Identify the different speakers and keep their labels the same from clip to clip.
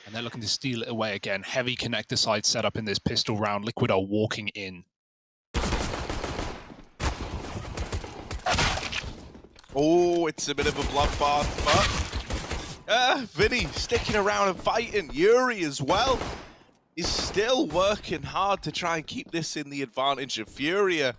Speaker 1: And they're looking to steal it away again. Heavy connector side setup in this pistol round. Liquid are walking in.
Speaker 2: Oh, it's a bit of a bloodbath, but Vinny sticking around and fighting. Yuri as well is still working hard to try and keep this in the advantage of FURIA.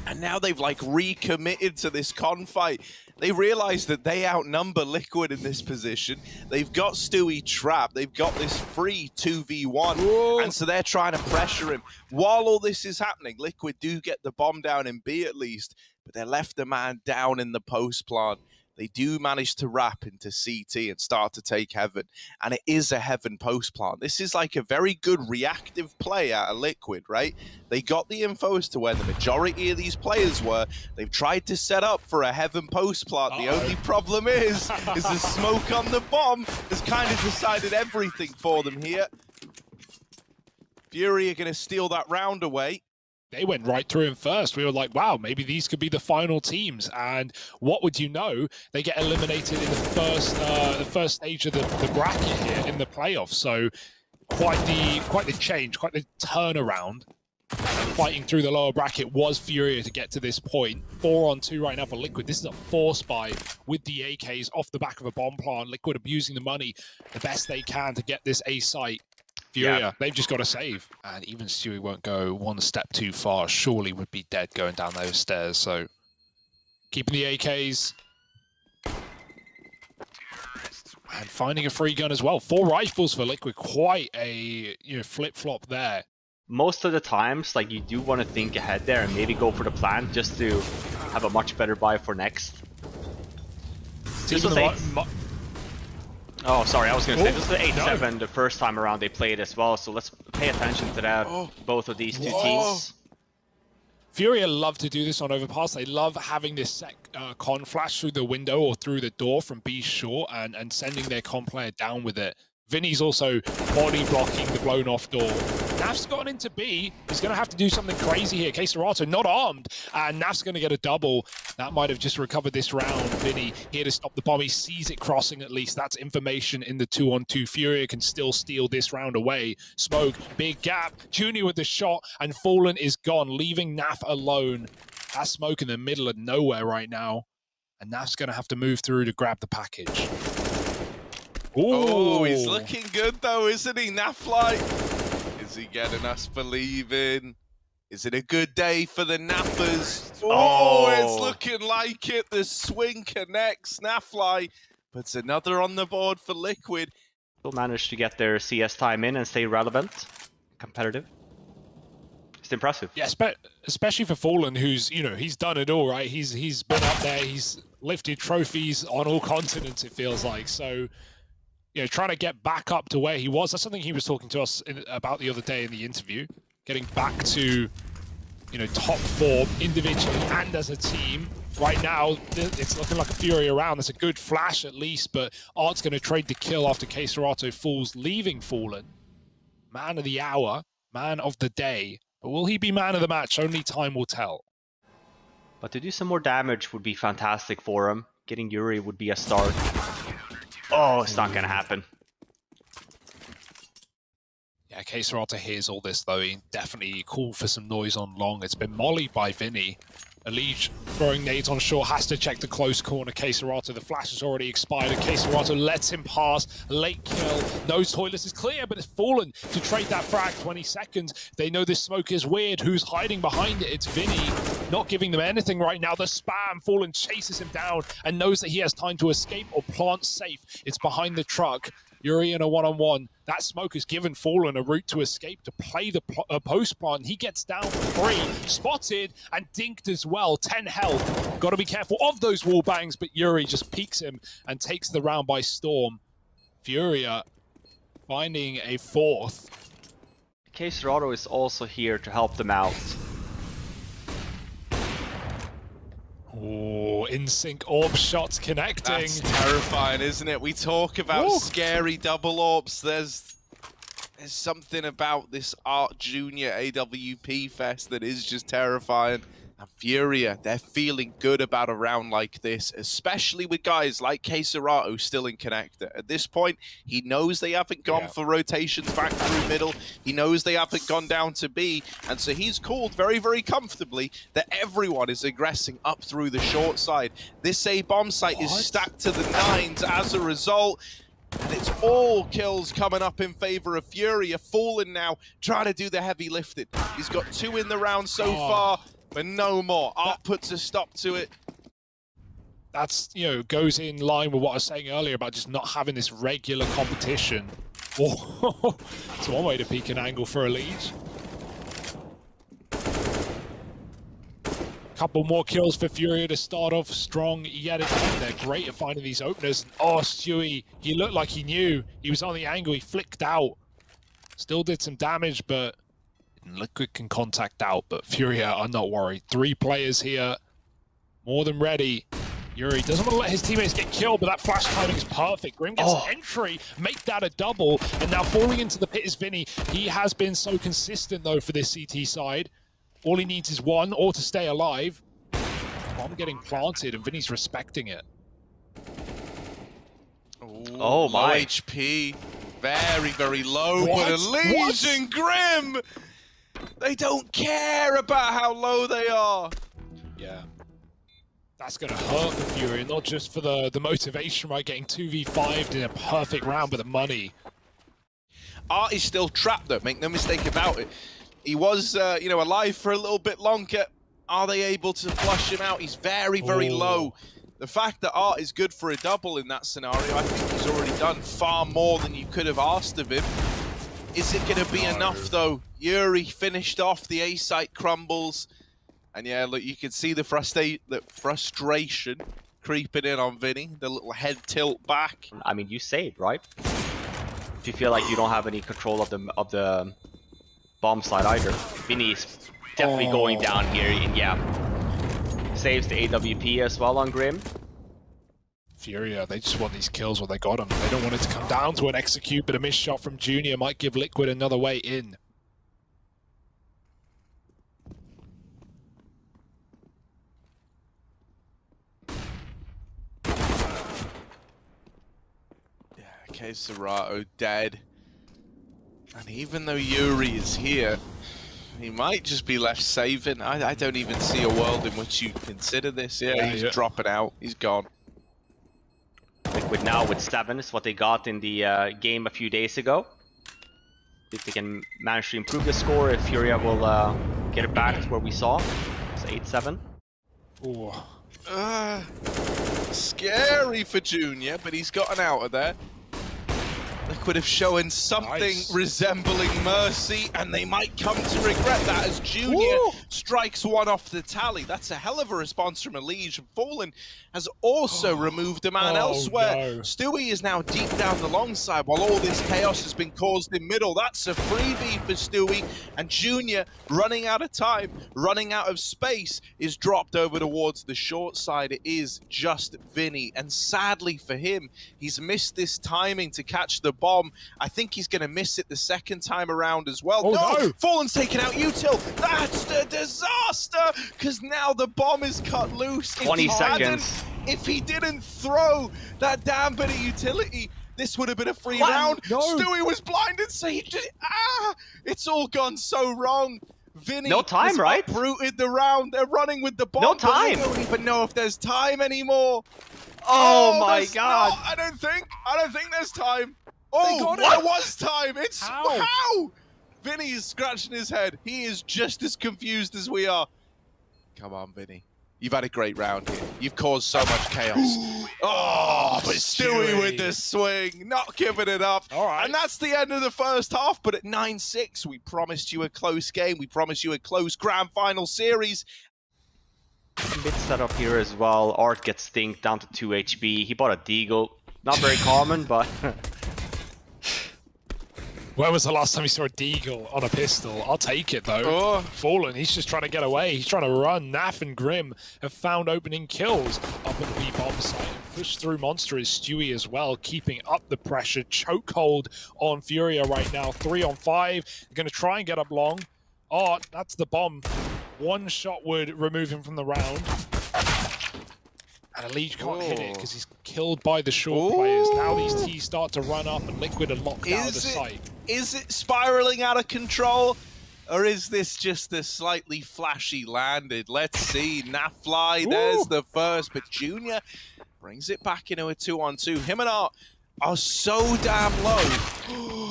Speaker 2: And now they've like recommitted to this confight. They realize that they outnumber Liquid in this position. They've got Stewie trapped. They've got this free 2v1. Whoa. And so they're trying to pressure him. While all this is happening, Liquid do get the bomb down in B at least, but they're left a man down in the post plant. They do manage to wrap into CT and start to take Heaven. And it is a Heaven post plant. This is like a very good reactive play out of Liquid, right? They got the info as to where the majority of these players were. They've tried to set up for a Heaven post plant. The only problem is the smoke on the bomb has kind of decided everything for them here. FURIA are going to steal that round away.
Speaker 1: They went right through him first. We were like, wow, maybe these could be the final teams. And what would you know? They get eliminated in the first stage of the bracket here in the playoffs. So quite the change, quite the turnaround. Fighting through the lower bracket was FURIA to get to this point. 4-on-2 right now for Liquid. This is a force buy with the AKs off the back of a bomb plant. Liquid abusing the money the best they can to get this A site. FURIA, they've just got to save. And even Stewie won't go one step too far. Surely would be dead going down those stairs. So keeping the AKs. And finding a free gun as well. 4 rifles for Liquid. Quite a flip-flop there.
Speaker 3: Most of the times, like, you do want to think ahead there and maybe go for the plan just to have a much better buy for next. This was Oh, sorry, I was going to say, this is the 8-7 the first time around they played as well, so let's pay attention to that, both of these two teams.
Speaker 1: FURIA love to do this on overpass. They love having this set con flash through the window or through the door from B short and sending their con player down with it. Vinny's also body blocking the blown off door. Naf's gotten into B. He's going to have to do something crazy here. K-Serato not armed, and Naf's going to get a double. That might have just recovered this round. Vinny here to stop the bomb. He sees it crossing at least. That's information in the 2-on-2. FURIA can still steal this round away. Smoke, big gap. Junior with the shot, and Fallen is gone, leaving Naf alone. That's Smoke in the middle of nowhere right now. And Naf's going to have to move through to grab the package. Ooh.
Speaker 2: Oh, he's looking good though, isn't he, Naflight? Is he getting us believing? Is it a good day for the Nappers? Oh, it's looking like it. The swing connects. Naflight puts another on the board for Liquid.
Speaker 3: Still managed to get their CS time in and stay relevant, competitive. It's impressive.
Speaker 1: Yeah, especially for Fallen, who's, he's done it all, right? He's been up there. He's lifted trophies on all continents, it feels like. So, trying to get back up to where he was. That's something he was talking to us about the other day in the interview. Getting back to, top form individually and as a team. Right now, it's looking like a FURIA round. That's a good flash at least, but Art's going to trade the kill after K-Serato falls, leaving Fallen. Man of the hour, man of the day. But will he be man of the match? Only time will tell.
Speaker 3: But to do some more damage would be fantastic for him. Getting Yuri would be a start. Oh, it's not going to happen.
Speaker 1: Yeah, K-Serato hears all this, though. He definitely called for some noise on long. It's been mollied by Vinny. Elige throwing nades on short, has to check the close corner. K-Serato, the flash has already expired, and K-Serato lets him pass. Late kill. No toilets is clear, but it's Fallen to trade that frag. 20 seconds. They know this smoke is weird. Who's hiding behind it? It's Vinny. Not giving them anything right now. The spam. Fallen chases him down and knows that he has time to escape or plant safe. It's behind the truck. Yuri in a one-on-one. That smoke has given Fallen a route to escape to play the post plant. He gets down for free, spotted and dinked as well. 10 health. Got to be careful of those wall bangs, but Yuri just peeks him and takes the round by storm. FURIA finding a fourth.
Speaker 3: K-Serato is also here to help them out.
Speaker 1: Oh, in-sync orb shots connecting.
Speaker 2: That's terrifying, isn't it? We talk about scary double orbs. There's something about this Art Junior AWP Fest that is just terrifying. And FURIA, they're feeling good about a round like this, especially with guys like Keserato still in connector. At this point, he knows they haven't gone for rotations back through middle. He knows they haven't gone down to B, and so he's called very, very comfortably that everyone is aggressing up through the short side. This A bomb site is stacked to the 9s as a result. And it's all kills coming up in favor of FURIA. Fallen now, trying to do the heavy lifting. He's got 2 in the round so far, but no more. Art puts a stop to it.
Speaker 1: That's, you know, goes in line with what I was saying earlier about just not having this regular competition. Oh, it's one way to peek an angle for a lead. Couple more kills for FURIA to start off strong yet again. They're great at finding these openers. Oh, Stewie, he looked like he knew. He was on the angle, he flicked out. Still did some damage, but Liquid can contact out. But FURIA are not worried. 3 players here, more than ready. Yuri doesn't want to let his teammates get killed, but that flash timing is perfect. Grim gets an entry, make that a double, and now falling into the pit is Vinny. He has been so consistent, though, for this CT side. All he needs is 1 or to stay alive. Bomb getting planted, and Vinny's respecting it.
Speaker 2: Oh my. Low HP. Very, very low. But Elise and Grim, they don't care about how low they are.
Speaker 1: Yeah. That's going to hurt for FURIA, not just for the motivation, right? Getting 2v5'd in a perfect round, but the money.
Speaker 2: Art is still trapped, though. Make no mistake about it. He was, you know, alive for a little bit longer. Are they able to flush him out? He's very, very low. The fact that Art is good for a double in that scenario, I think he's already done far more than you could have asked of him. Is it going to be enough, though? Yuri finished off, the A site crumbles. And yeah, look, you can see the frustration creeping in on Vinny, the little head tilt back.
Speaker 3: I mean, you saved, right? If you feel like you don't have any control of the bomb side either. Vinny's definitely going down here, and yeah, saves the AWP as well on Grim.
Speaker 1: FURIA, they just want these kills when they got them. They don't want it to come down to an execute, but a missed shot from Junior might give Liquid another way in.
Speaker 2: Yeah, Keserato dead. And even though Yuri is here, he might just be left saving. I don't even see a world in which you consider this. Yeah, he's dropping out. He's gone.
Speaker 3: Liquid now with 7 is what they got in the game a few days ago. If they can manage to improve the score, if FURIA will get it back to where we saw. It's 8-7.
Speaker 2: Scary for Junior, but he's gotten out of there. Liquid have shown something resembling mercy, and they might come to regret that as Junior strikes 1 off the tally. That's a hell of a response from Elige. Fallen has also removed a man elsewhere. Stewie is now deep down the long side while all this chaos has been caused in middle. That's a freebie for Stewie, and Junior, running out of time, running out of space, is dropped over towards the short side. It is just Vinny, and sadly for him, he's missed this timing to catch the bomb. I think he's going to miss it the second time around as well. No! Fallen's taken out Util. That's the disaster, because now the bomb is cut loose.
Speaker 3: 20 seconds.
Speaker 2: If he didn't throw that damn bit of utility, this would have been a free round. Stewie was blinded, so he just... it's all gone so wrong. Vinny has uprooted the round. They're running with the bomb.
Speaker 3: No time.
Speaker 2: They don't even know if there's time anymore.
Speaker 3: Oh my god.
Speaker 2: I don't think there's time. Oh, there was time. It's how? Vinny is scratching his head. He is just as confused as we are. Come on, Vinny. You've had a great round here. You've caused so much chaos. But Stewie with the swing, not giving it up. And that's the end of the first half. But at 9-6, we promised you a close game. We promised you a close grand final series.
Speaker 3: Mid setup here as well. Art gets stinked down to 2 HP. He bought a Deagle. Not very common, but...
Speaker 1: When was the last time you saw a Deagle on a pistol? I'll take it, though. Fallen, he's just trying to get away. He's trying to run. Naf and Grim have found opening kills up on the B-bomb site. Push through Monster is Stewie as well, keeping up the pressure. Chokehold on FURIA right now. 3 on 5. They're going to try and get up long. Oh, that's the bomb. One shot would remove him from the round. And Leech can't hit it because he's killed by the short players. Now these T's start to run up and Liquid are locked out of the site.
Speaker 2: Is it spiraling out of control? Or is this just a slightly flashy landed? Let's see. Nafly, there's the first, but Junior brings it back into a 2-on-2. Him and Art are so damn low.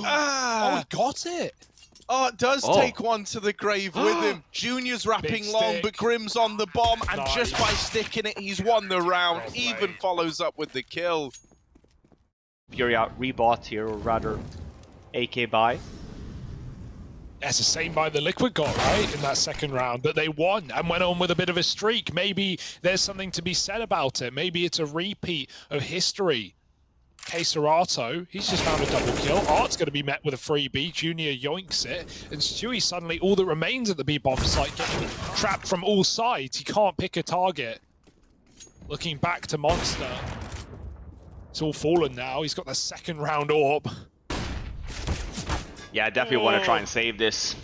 Speaker 1: Oh, he got it.
Speaker 2: Art does take one to the grave with him. Junior's wrapping long, but Grim's on the bomb, and just by sticking it, he's won the round. Even follows up with the kill.
Speaker 3: FURIA rebought here, or rather, AK buy.
Speaker 1: That's the same by the Liquid got, right, in that second round, but they won and went on with a bit of a streak. Maybe there's something to be said about it. Maybe it's a repeat of history. Queserato, he's just found a double kill. Art's going to be met with a free B. Junior yoinks it, and Stewie suddenly all that remains at the B-bomb site getting trapped from all sides. He can't pick a target. Looking back to Monster. It's all fallen now. He's got the second round orb.
Speaker 3: Yeah, I definitely want to try and save this.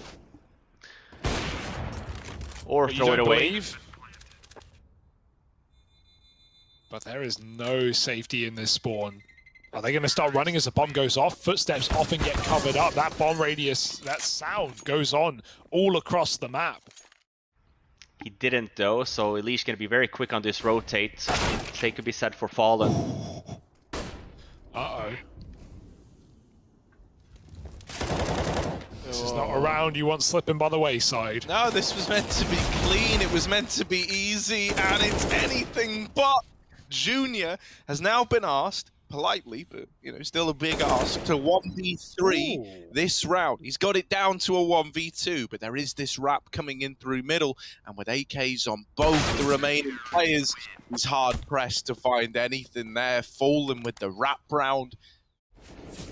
Speaker 3: Or throw it away.
Speaker 1: But there is no safety in this spawn. Are they going to start running as the bomb goes off? Footsteps often get covered up. That bomb radius, that sound goes on all across the map.
Speaker 3: He didn't though, so Elise going to be very quick on this rotate. They could be set for Fallen.
Speaker 1: Uh-oh. This is not a round you want slipping by the wayside.
Speaker 2: No, this was meant to be clean. It was meant to be easy, and it's anything but. Junior has now been asked, politely, but you know, still a big ask, to 1v3 this round. He's got it down to a 1v2, but there is this wrap coming in through middle, and with AKs on both the remaining players, he's hard pressed to find anything there. Fallen with the wrap round.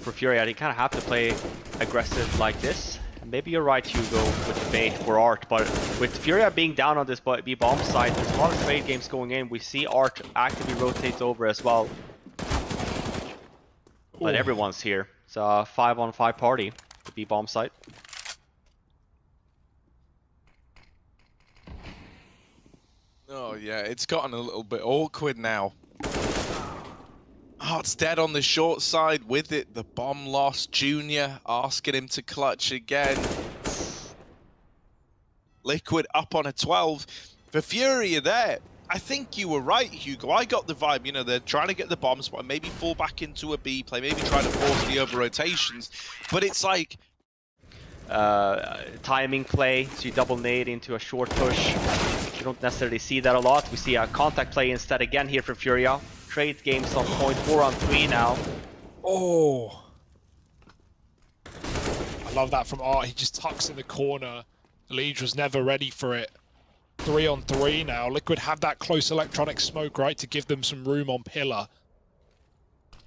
Speaker 3: For FURIA, they kind of have to play aggressive like this. Maybe you're right, Hugo, with the bait for Art, but with FURIA being down on this B-bomb side, there's a lot of trade games going in. We see Art actively rotates over as well. But everyone's here. It's a 5-on-5 party, the B-bomb site.
Speaker 2: Oh yeah, it's gotten a little bit awkward now. Art's dead on the short side with it. The bomb lost. Junior asking him to clutch again. Liquid up on a 12. For FURIA there, I think you were right, Hugo. I got the vibe, you know, they're trying to get the bomb spot, maybe fall back into a B play, maybe try to force the over rotations. But it's like...
Speaker 3: timing play, so you double nade into a short push. You don't necessarily see that a lot. We see a contact play instead again here for FURIA. Trade games on point 4-on-3 now.
Speaker 1: Oh. I love that from Art. He just tucks in the corner. The Liege was never ready for it. 3-on-3 now. Liquid have that close electronic smoke, right, to give them some room on pillar.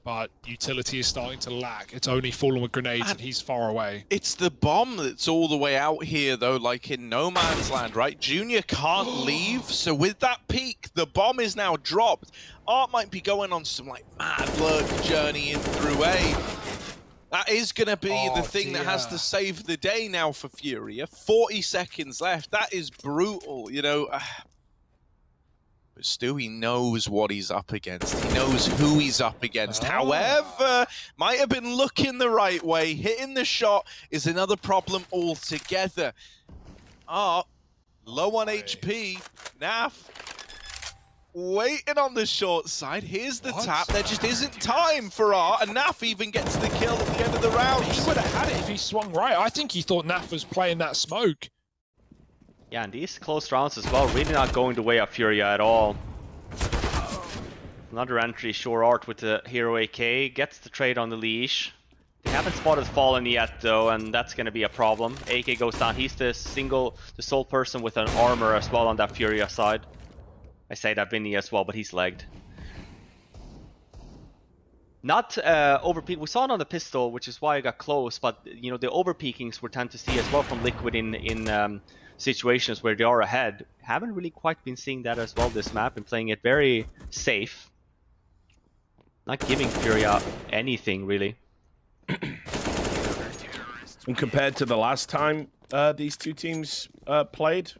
Speaker 1: But utility is starting to lack. It's only Fallen with grenades and he's far away.
Speaker 2: It's the bomb that's all the way out here, though, like in no man's land, right? Junior can't leave, so with that peak, the bomb is now dropped. Art might be going on some, like, mad lurk journey in through A. That is going to be the thing that has to save the day now for FURIA. 40 seconds left. That is brutal, you know. But Stewie knows what he's up against. He knows who he's up against. However, might have been looking the right way. Hitting the shot is another problem altogether. Art, low on HP. Naf, waiting on the short side. Here's the tap. There just isn't time for Art, and Naf even gets the kill at the end of the round.
Speaker 1: He would have had it if he swung right. I think he thought Naf was playing that smoke.
Speaker 3: Yeah, and these close rounds as well, really not going the way of FURIA at all. Another entry, sure, Art with the hero AK, gets the trade on the leash. They haven't spotted Fallen yet though, and that's going to be a problem. AK goes down, he's the sole person with an armor as well on that FURIA side. I say that Vinny as well, but he's lagged. Not overpeak. We saw it on the pistol, which is why I got close, but you know, the overpeakings we tend to see as well from Liquid in situations where they are ahead. Haven't really quite been seeing that as well this map and playing it very safe. Not giving FURIA anything really.
Speaker 4: And compared to the last time these two teams played,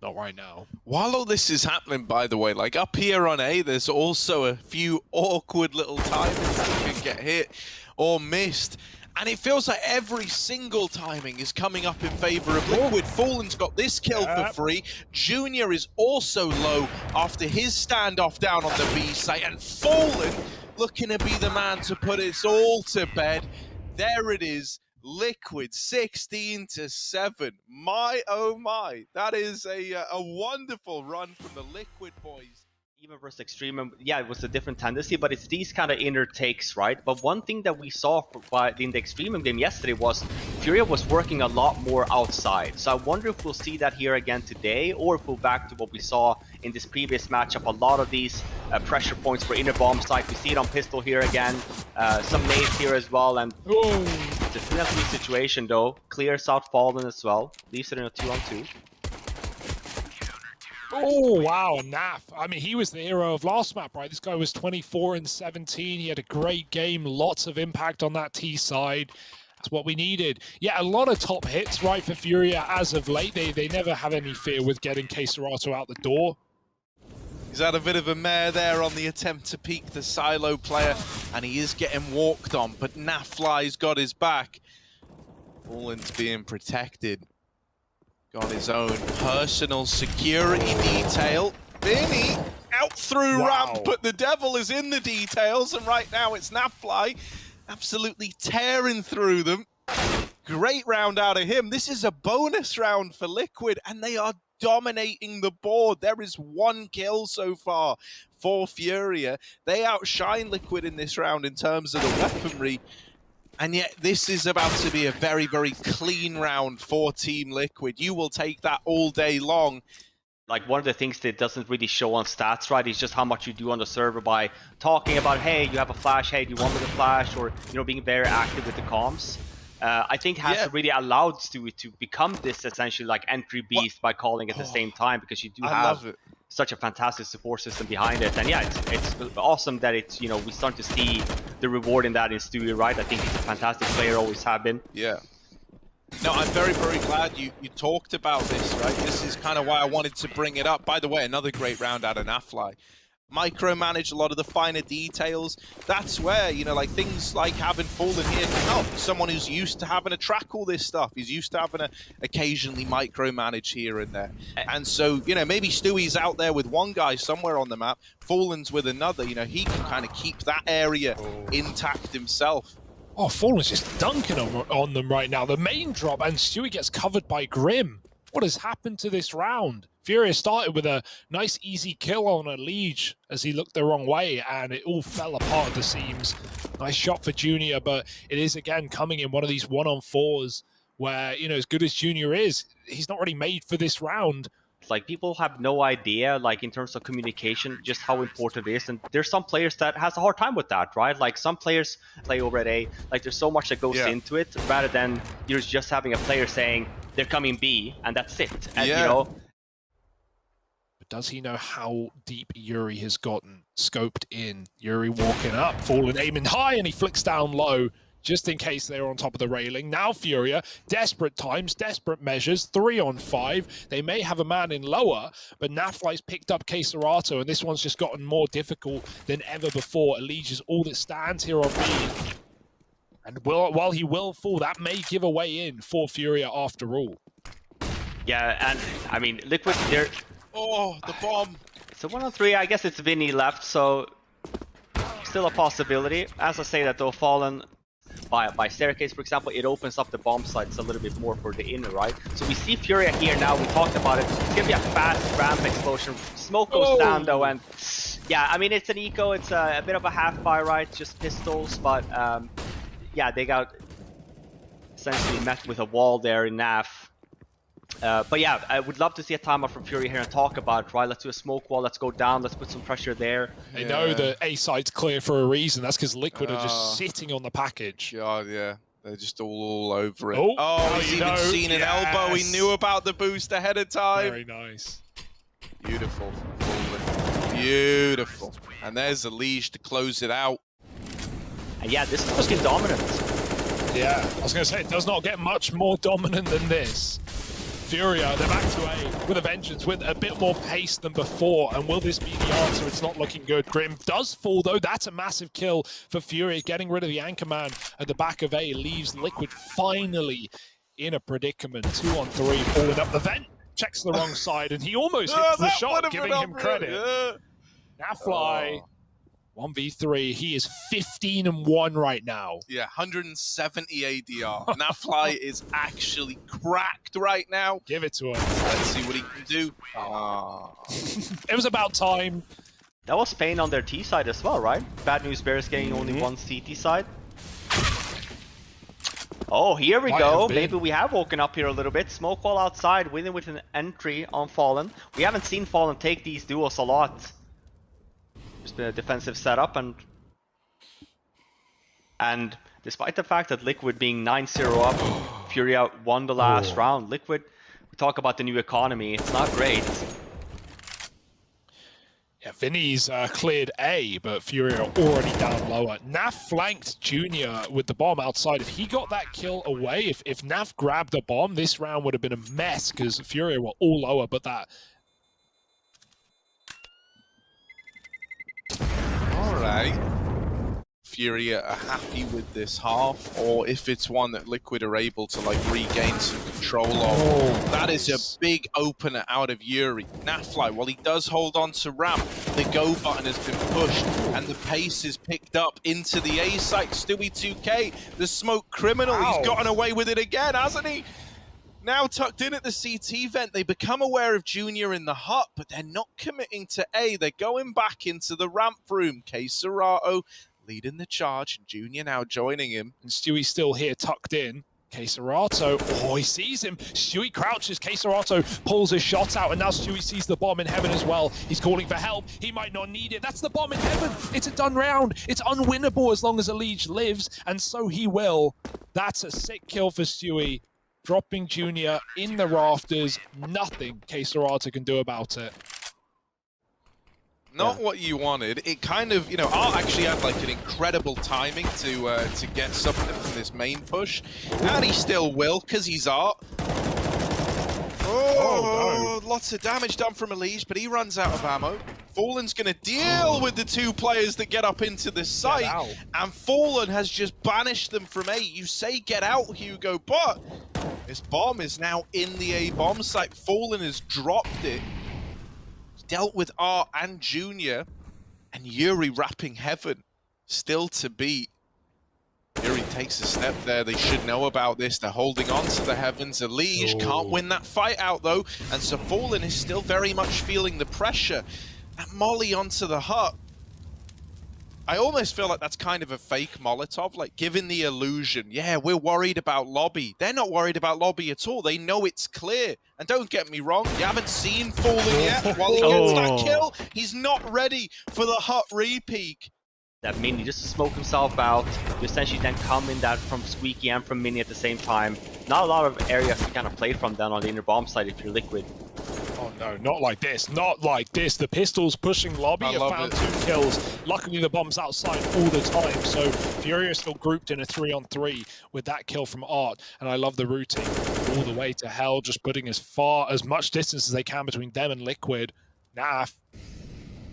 Speaker 1: Not right now.
Speaker 2: While all this is happening, by the way, like up here on A, there's also a few awkward little timings that can get hit or missed. And it feels like every single timing is coming up in favor of Liquid. Fallen's got this kill for free. Junior is also low after his standoff down on the B site. And Fallen looking to be the man to put it all to bed. There it is. Liquid 16-7. My oh my, that is a wonderful run from the Liquid boys.
Speaker 3: Even versus Extreme, yeah, it was a different tendency, but it's these kind of inner takes, right? But one thing that we saw in the Extreme game yesterday was FURIA was working a lot more outside. So I wonder if we'll see that here again today, or if we'll back to what we saw in this previous matchup. A lot of these pressure points for inner bomb site. We see it on Pistol here again. Some nades here as well, and it's a 3-on-3 situation though. Clears out Fallen as well. Leaves it in a 2-on-2.
Speaker 1: Oh, wow, Naf. I mean, he was the hero of last map, right? This guy was 24 and 17. He had a great game, lots of impact on that T side. That's what we needed. Yeah, a lot of top hits, right, for FURIA as of late. They never have any fear with getting K-Serato out the door.
Speaker 2: He's had a bit of a mare there on the attempt to peek the silo player, and he is getting walked on, but Nafly's got his back. Fallen's being protected. Got his own personal security detail. Vinny out through ramp, but the devil is in the details, and right now it's Nafly absolutely tearing through them. Great round out of him. This is a bonus round for Liquid, and they are dominating the board. There is 1 kill so far for FURIA. They outshine Liquid in this round in terms of the weaponry. And yet this is about to be a very, very clean round for Team Liquid. You will take that all day long.
Speaker 3: Like, one of the things that doesn't really show on stats, right, is just how much you do on the server by talking about, hey, you have a flash, hey, do you want me to flash? Or, you know, being very active with the comms. I think has really allowed Stewie to become this essentially like entry beast by calling at the same time, because you do have such a fantastic support system behind it. And yeah, it's awesome that it's, you know, we start to see the reward in that in Stewie, right? I think he's a fantastic player, always have been.
Speaker 2: Yeah. No, I'm very, very glad you talked about this, right? This is kind of why I wanted to bring it up. By the way, another great round out of Nafly. Micromanage a lot of the finer details. That's where, you know, like things like having Fallen here can help. Someone who's used to having to track all this stuff. He's used to having to occasionally micromanage here and there. And so, you know, maybe Stewie's out there with one guy somewhere on the map, Fallen's with another. You know, he can kind of keep that area intact himself.
Speaker 1: Oh, Fallen's just dunking on them right now. The main drop, and Stewie gets covered by Grim. What has happened to this round? FURIA started with a nice easy kill on a Liege as he looked the wrong way, and it all fell apart at the seams. Nice shot for Junior, but it is again coming in one of these 1-on-4s where, you know, as good as Junior is, he's not really made for this round.
Speaker 3: Like, people have no idea, like, in terms of communication, just how important it is. And there's some players that has a hard time with that, right? Like, some players play over at A. Like, there's so much that goes into it, rather than you're just having a player saying, they're coming B, and that's it. And, you know...
Speaker 1: But does he know how deep Yuri has gotten? Scoped in. Yuri walking up, Fallen aiming high, and he flicks down low, just in case they're on top of the railing. Now FURIA, desperate times, desperate measures, 3-on-5. They may have a man in lower, but Nafly's picked up K-Serato, and this one's just gotten more difficult than ever before. Elige is all that stands here on B. And while he will fall, that may give a way in for FURIA after all.
Speaker 3: Yeah, and I mean, Liquid, they're...
Speaker 2: Oh, the bomb!
Speaker 3: It's a 1-on-3, I guess it's Vinny left, so still a possibility. As I say that though, Fallen by staircase, for example, it opens up the bomb sites a little bit more for the inner, right? So we see FURIA here now, we talked about it. It's gonna be a fast ramp explosion. Smoke goes down though, and yeah, I mean, it's an eco, it's a bit of a half-buy, right? Just pistols, but yeah, they got essentially met with a wall there in NAF. But yeah, I would love to see a timeout from FURIA here and talk about it, right? Let's do a smoke wall, let's go down, let's put some pressure there.
Speaker 1: They know the A side's clear for a reason. That's because Liquid are just sitting on the package.
Speaker 2: God, yeah. They're just all over it.
Speaker 1: Oh,
Speaker 2: he's even seen an elbow. He knew about the boost ahead of time.
Speaker 1: Very nice.
Speaker 2: Beautiful. Beautiful. And there's the Liege to close it out.
Speaker 3: And yeah, this is looking dominant.
Speaker 1: Yeah, I was going to say, it does not get much more dominant than this. FURIA. They're back to A with a vengeance, with a bit more pace than before. And will this be the answer? It's not looking good. Grim does fall, though. That's a massive kill for FURIA. Getting rid of the Anchorman at the back of A leaves Liquid finally in a predicament. 2 on 3, falling up the vent. Checks the wrong side, and he almost hits the shot, giving him credit. Nafly, 1v3. He is 15-1 right now.
Speaker 2: Yeah, 170 ADR. Nafly is actually cracked right now.
Speaker 1: Give it to him.
Speaker 2: Let's see what he can do.
Speaker 1: It was about time.
Speaker 3: That was Spain on their T side as well, right? Bad News Bears getting only one CT side. Oh, here we go. Maybe we have woken up here a little bit. Smoke wall outside, winning with an entry on Fallen. We haven't seen Fallen take these duos a lot. Just been a defensive setup, and despite the fact that Liquid being 9-0 up, FURIA won the last round. Liquid, we talk about the new economy. It's not great.
Speaker 1: Yeah, Vinny's cleared A, but FURIA are already down lower. Naf flanked Junior with the bomb outside. If he got that kill away, if Naf grabbed the bomb, this round would have been a mess because FURIA were all lower, but that...
Speaker 2: All right. FURIA are happy with this half, or if it's one that Liquid are able to like regain some control of. That is a big opener out of Yuri. Nafly, while he does hold on to ramp, the go button has been pushed and the pace is picked up into the A site. Stewie 2K, the smoke criminal, he's gotten away with it again, hasn't he? Now tucked in at the CT vent, they become aware of Junior in the hut, but they're not committing to A. They're going back into the ramp room. Serato leading the charge, and Junior now joining him.
Speaker 1: And Stewie's still here, tucked in. Serato, oh, he sees him. Stewie crouches, Serato pulls a shot out, and now Stewie sees the bomb in heaven as well. He's calling for help. He might not need it. That's the bomb in heaven. It's a done round. It's unwinnable as long as Elige lives, and so he will. That's a sick kill for Stewie. Dropping Junior in the rafters. Nothing Serato can do about it.
Speaker 2: Not what you wanted. It kind of, you know, Art actually had like an incredible timing to get something from this main push, and he still will because he's Art. Oh, no. Lots of damage done from Elige, but he runs out of ammo. Fallen's going to deal with the two players that get up into the site, and Fallen has just banished them from A. You say get out, Hugo, but this bomb is now in the A bomb site. Fallen has dropped it. Dealt with Art and Junior, and Yuri wrapping heaven. Still to beat. Yuri takes a step there. They should know about this. They're holding on to the heavens. Elige can't win that fight out, though. And so Fallen is still very much feeling the pressure. And Molly onto the hut. I almost feel like that's kind of a fake Molotov, like giving the illusion, yeah, we're worried about lobby. They're not worried about lobby at all. They know it's clear. And don't get me wrong, you haven't seen Fallen yet. While he gets that kill, he's not ready for the hut re-peak.
Speaker 3: That Mini just to smoke himself out, you essentially then come in that from Squeaky and from Mini at the same time. Not a lot of areas to kind of play from then on the inner bomb side if you're Liquid.
Speaker 1: Oh no, not like this, not like this. The pistols pushing lobby have found 2 kills. Luckily the bomb's outside all the time, so FURIA still grouped in a 3-on-3 with that kill from Art. And I love the routing all the way to hell, just putting as much distance as they can between them and Liquid. Naf,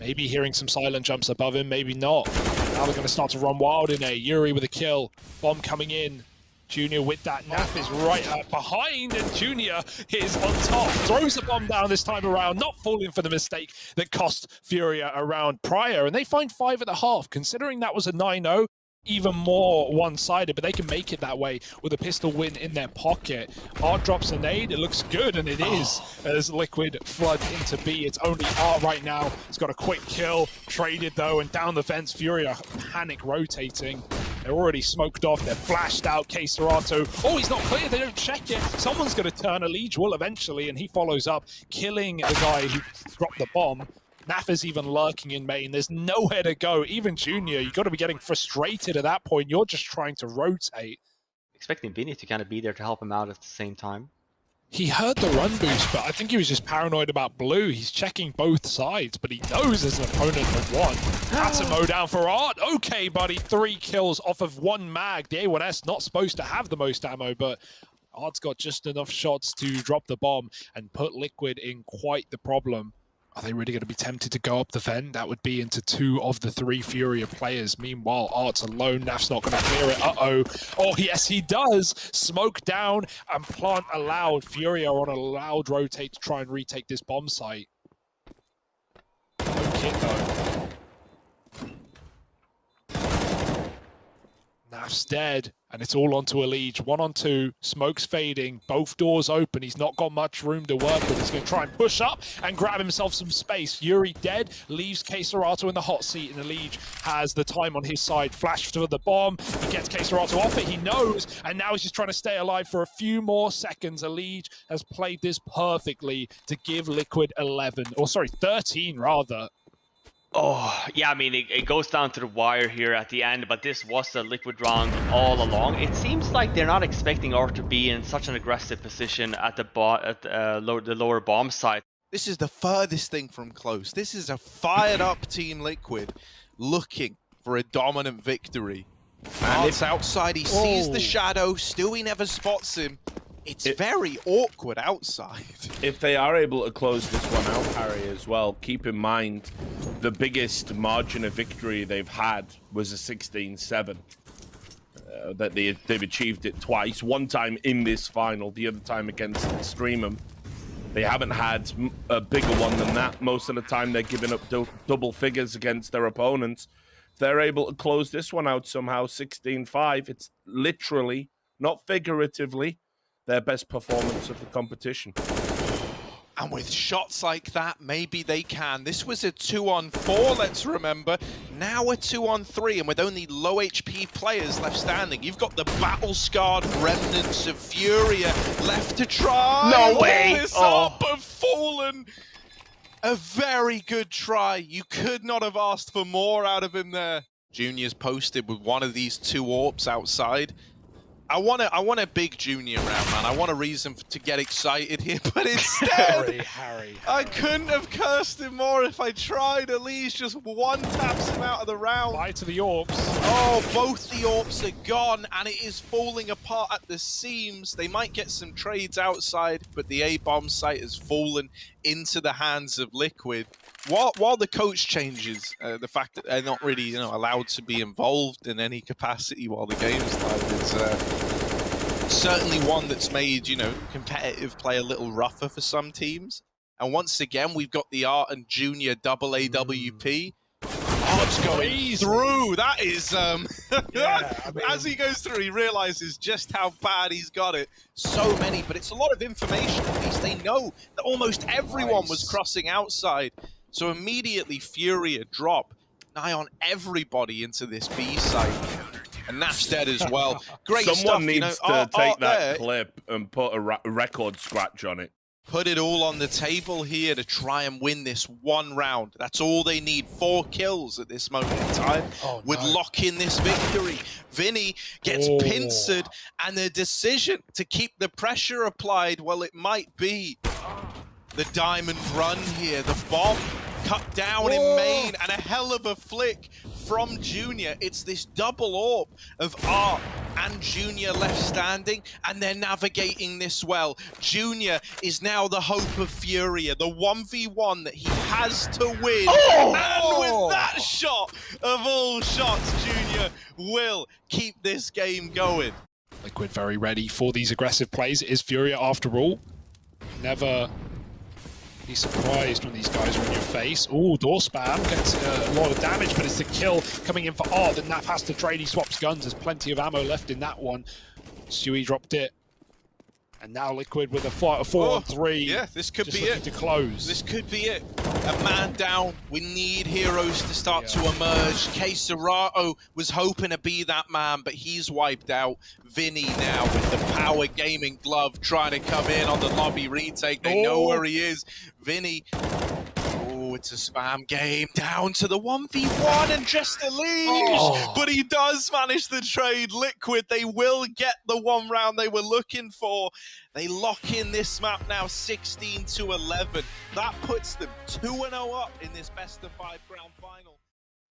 Speaker 1: maybe hearing some silent jumps above him, maybe not. Now they're going to start to run wild in A. Yuri with a kill, bomb coming in. Junior with that. Naf is right behind, and Junior is on top. Throws the bomb down this time around, not falling for the mistake that cost FURIA a round prior. And they find 5 at the half. Considering that was a 9-0, even more one-sided, but they can make it that way with a pistol win in their pocket. Art drops a nade, it looks good, and it is, as Liquid flood into B. It's only Art right now. He's got a quick kill, traded though, and down the fence, FURIA panic rotating. They're already smoked off, they're flashed out. Serato, oh, he's not clear, they don't check it. Someone's going to turn. Elige will eventually, and he follows up, killing the guy who dropped the bomb. Naf is even lurking in main. There's nowhere to go. Even Junior, you've got to be getting frustrated at that point. You're just trying to rotate.
Speaker 3: Expecting Vinny to kind of be there to help him out at the same time.
Speaker 1: He heard the run boost, but I think he was just paranoid about blue. He's checking both sides, but he knows there's an opponent at 1. That's a mow down for Art. Okay, buddy, 3 kills off of 1 mag. The A1S not supposed to have the most ammo, but Ard's got just enough shots to drop the bomb and put Liquid in quite the problem. Are they really going to be tempted to go up the vent? That would be into 2 of the 3 Furia players. Meanwhile, Art's alone. Naf's not going to clear it. Uh-oh. Oh, yes, he does. Smoke down and plant allowed. Furia are on a loud rotate to try and retake this bomb site. No kit, though. Naf's dead, and it's all onto Elige. 1 on 2, smoke's fading, both doors open. He's not got much room to work with. He's going to try and push up and grab himself some space. Yuri dead, leaves K-Serato in the hot seat, and Elige has the time on his side. Flash to the bomb, he gets K-Serato off it, he knows, and now he's just trying to stay alive for a few more seconds. Elige has played this perfectly to give Liquid 13 rather.
Speaker 3: Oh, yeah, I mean, it goes down to the wire here at the end, but this was a Liquid round all along. It seems like they're not expecting Art to be in such an aggressive position at the lower bomb site.
Speaker 2: This is the furthest thing from close. This is a fired up Team Liquid looking for a dominant victory. And it's outside, he sees the shadow, Stewie never spots him. It's very awkward outside.
Speaker 4: If they are able to close this one out, Harry, as well, keep in mind the biggest margin of victory they've had was a 16-7. That they've achieved it twice. One time in this final, the other time against Streamham. They haven't had a bigger one than that. Most of the time, they're giving up double figures against their opponents. If they're able to close this one out somehow, 16-5, it's literally, not figuratively, their best performance of the competition.
Speaker 2: And with shots like that, maybe they can. This was a 2-on-4, let's remember. Now a 2-on-3, and with only low HP players left standing, you've got the battle-scarred remnants of Furia left to try.
Speaker 3: No way!
Speaker 2: This up, but fallen. A very good try. You could not have asked for more out of him there. Junior's posted with one of these 2 AWPs outside. I want a big Junior round, man. I want a reason to get excited here, but instead,
Speaker 1: Harry.
Speaker 2: I couldn't have cursed him more if I tried. Elige just one taps him out of the round.
Speaker 1: Bye to the AWPs.
Speaker 2: Oh, both the AWPs are gone, and it is falling apart at the seams. They might get some trades outside, but the A-bomb site has fallen into the hands of Liquid. While the coach changes, the fact that they're not really, allowed to be involved in any capacity while the game's live is certainly one that's made, competitive play a little rougher for some teams. And once again, we've got the Art and Junior double AWP. Art's going through. That is, as he goes through, he realizes just how bad he's got it. So many, but it's a lot of information. At least they know that almost everyone was crossing outside. So immediately Furia drop nigh on everybody into this B site. And Naf's dead as well. Great stuff.
Speaker 4: Someone needs to take that clip and put a record scratch on it.
Speaker 2: Put it all on the table here to try and win this one round. That's all they need. 4 kills at this moment in time would lock in this victory. Vinny gets pincered, and the decision to keep the pressure applied, well, it might be the diamond run here. The bomb cut down in main, and a hell of a flick from Junior. It's this double AWP of Art and Junior left standing, and they're navigating this well. Junior is now the hope of Furia, the 1v1 that he has to win. And with that shot of all shots, Junior will keep this game going.
Speaker 1: Liquid very ready for these aggressive plays. It is Furia after all. Never be surprised when these guys are in your face. Oh, door spam gets a lot of damage, but it's the kill coming in for Art, and Naf has to trade. He swaps guns. There's plenty of ammo left in that one. Stewie dropped it. And now Liquid with a 4-on-3.
Speaker 2: Yeah, this could be it.
Speaker 1: To close.
Speaker 2: This could be it. A man down. We need heroes to start to emerge. K-Serato was hoping to be that man, but he's wiped out. Vinny now with the power gaming glove trying to come in on the lobby retake. They know where he is. Vinny. Oh, it's a spam game. Down to the 1v1 and just Elige. But he does manage the trade. Liquid, they will get the one round they were looking for. They lock in this map now 16-11. That puts them 2-0 up in this best of 5 grand final.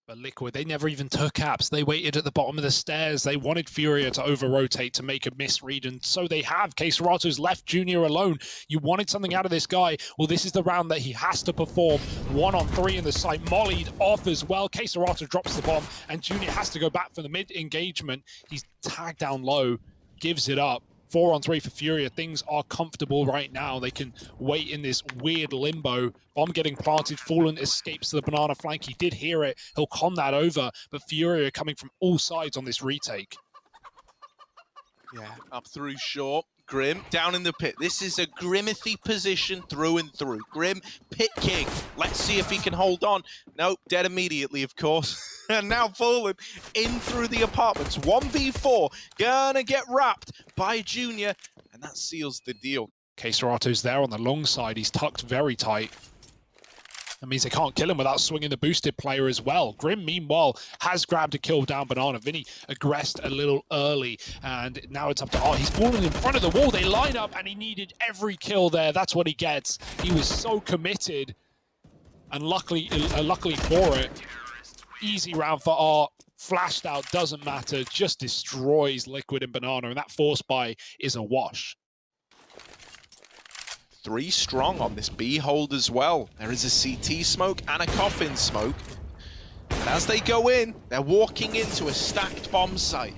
Speaker 1: But Liquid, they never even took apps. They waited at the bottom of the stairs. They wanted Furia to over-rotate to make a misread, and so they have. KSCERATO's left Junior alone. You wanted something out of this guy. Well, this is the round that he has to perform. 1-on-3 in the site, mollied off as well. KSCERATO drops the bomb, and Junior has to go back for the mid-engagement. He's tagged down low, gives it up. 4-on-3 for Furia. Things are comfortable right now. They can wait in this weird limbo. Bomb getting planted. Fallen escapes to the banana flank. He did hear it. He'll con that over. But Furia coming from all sides on this retake.
Speaker 2: Yeah, up through short. Grim down in the pit. This is a Grimithy position through and through. Grim, pit king. Let's see if he can hold on. Nope, dead immediately, of course. And now Fallen in through the apartments. 1v4, gonna get wrapped by Junior, and that seals the deal.
Speaker 1: KSCERATO's there on the long side. He's tucked very tight. That means they can't kill him without swinging the boosted player as well. Grim, meanwhile, has grabbed a kill down Banana. Vinny aggressed a little early, and now it's up to... Oh, he's fallen in front of the wall. They line up, and he needed every kill there. That's what he gets. He was so committed, and luckily for it, easy round for Art. Flashed out, doesn't matter. Just destroys Liquid and Banana, and that force buy is a wash.
Speaker 2: 3 strong on this B hold as well. There is a CT smoke and a coffin smoke. And as they go in, they're walking into a stacked bomb site.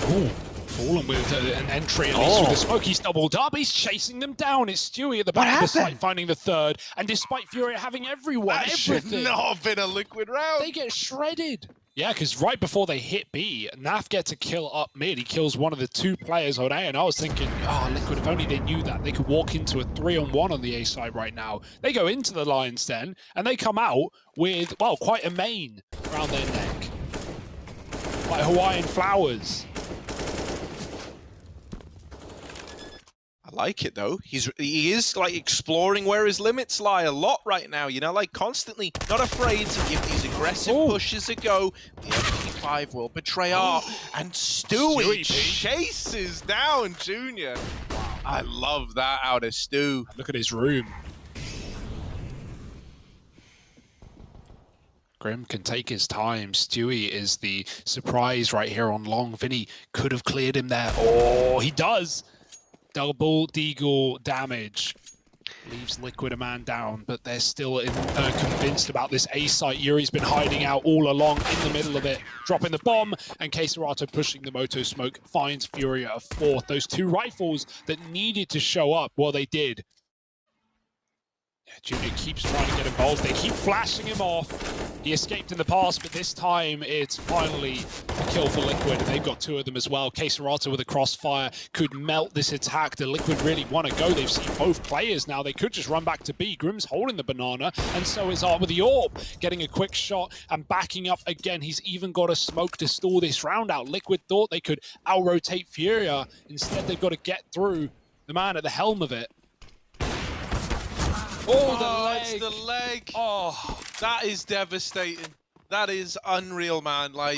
Speaker 1: Ooh, Fallen with an entry, at least with the smoke. He's doubled up. He's chasing them down. It's Stewie at the back of the site finding the third. And despite Furia having everyone,
Speaker 2: That should not have been a Liquid round.
Speaker 1: They get shredded. Yeah, because right before they hit B, Naf gets a kill up mid. He kills one of the 2 players on A, and I was thinking, oh, Liquid, if only they knew that. They could walk into a 3-on-1 on the A side right now. They go into the Lion's Den, and they come out with, well, quite a mane around their neck. Like Hawaiian flowers.
Speaker 2: I like it though. He is like exploring where his limits lie a lot right now, you know, like constantly not afraid to give these aggressive pushes a go. The MP5 will betray Art, and Stewie chases down Junior. I love that out of Stu.
Speaker 1: Look at his room. Grim can take his time. Stewie is the surprise right here on long. Vinny could have cleared him there. Oh, he does. Double deagle damage. Leaves Liquid a man down, but they're still convinced about this A site. Yuri's been hiding out all along in the middle of it, dropping the bomb, and KSCERATO pushing the Moto Smoke finds Furia a 4th. Those 2 rifles that needed to show up, well, they did. Yeah, Junior keeps trying to get involved. They keep flashing him off. He escaped in the past, but this time it's finally a kill for Liquid, and they've got 2 of them as well. KSCERATO with a crossfire could melt this attack. The Liquid really want to go. They've seen both players now. They could just run back to B. Grim's holding the banana, and so is Art with the orb. Getting a quick shot and backing up again. He's even got a smoke to stall this round out. Liquid thought they could out-rotate Furia. Instead, they've got to get through the man at the helm of it.
Speaker 2: Oh, the leg. It's the leg. Oh, that is devastating. That is unreal, man. Like,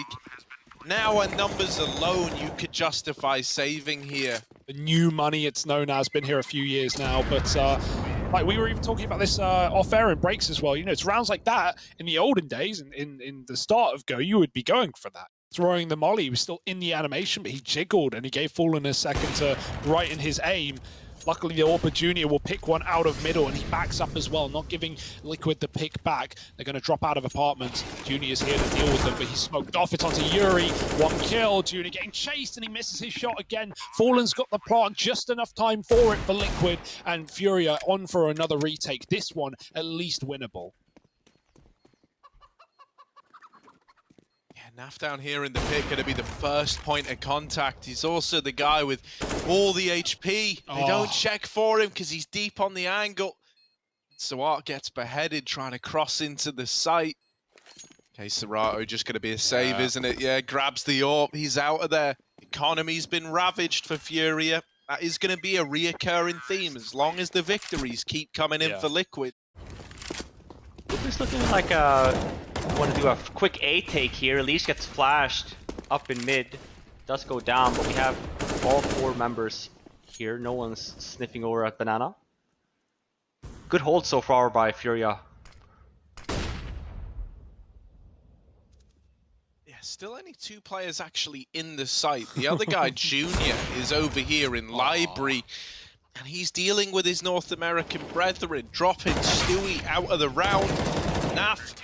Speaker 2: now on numbers alone, you could justify saving here.
Speaker 1: The new money, it's known as, been here a few years now, but like we were even talking about this off-air in breaks as well. You know, it's rounds like that in the olden days, and in the start of Go, you would be going for that. Throwing the molly, he was still in the animation, but he jiggled, and he gave Fallen a second to right in his aim. Luckily, the Orpa Junior will pick one out of middle, and he backs up as well, not giving Liquid the pick back. They're going to drop out of apartments. Junior's here to deal with them, but he's smoked off. It's onto Yuri. 1 kill. Junior getting chased, and he misses his shot again. Fallen's got the plant. Just enough time for it for Liquid, and Furia on for another retake. This one, at least winnable.
Speaker 2: Naf down here in the pit, going to be the first point of contact. He's also the guy with all the HP. They don't check for him because he's deep on the angle. So Art gets beheaded trying to cross into the site. KSCERATO just going to be a save, isn't it? Yeah, grabs the AWP. He's out of there. Economy's been ravaged for Furia. That is going to be a reoccurring theme as long as the victories keep coming in for Liquid.
Speaker 3: It's looking like want to do a quick A take here. Elise gets flashed up in mid, does go down, but we have all 4 members here. No one's sniffing over at banana. Good hold so far by Furia.
Speaker 2: Still only 2 players actually in the site. The other guy, Junior, is over here in Library. And he's dealing with his North American brethren, dropping Stewie out of the round. Naf,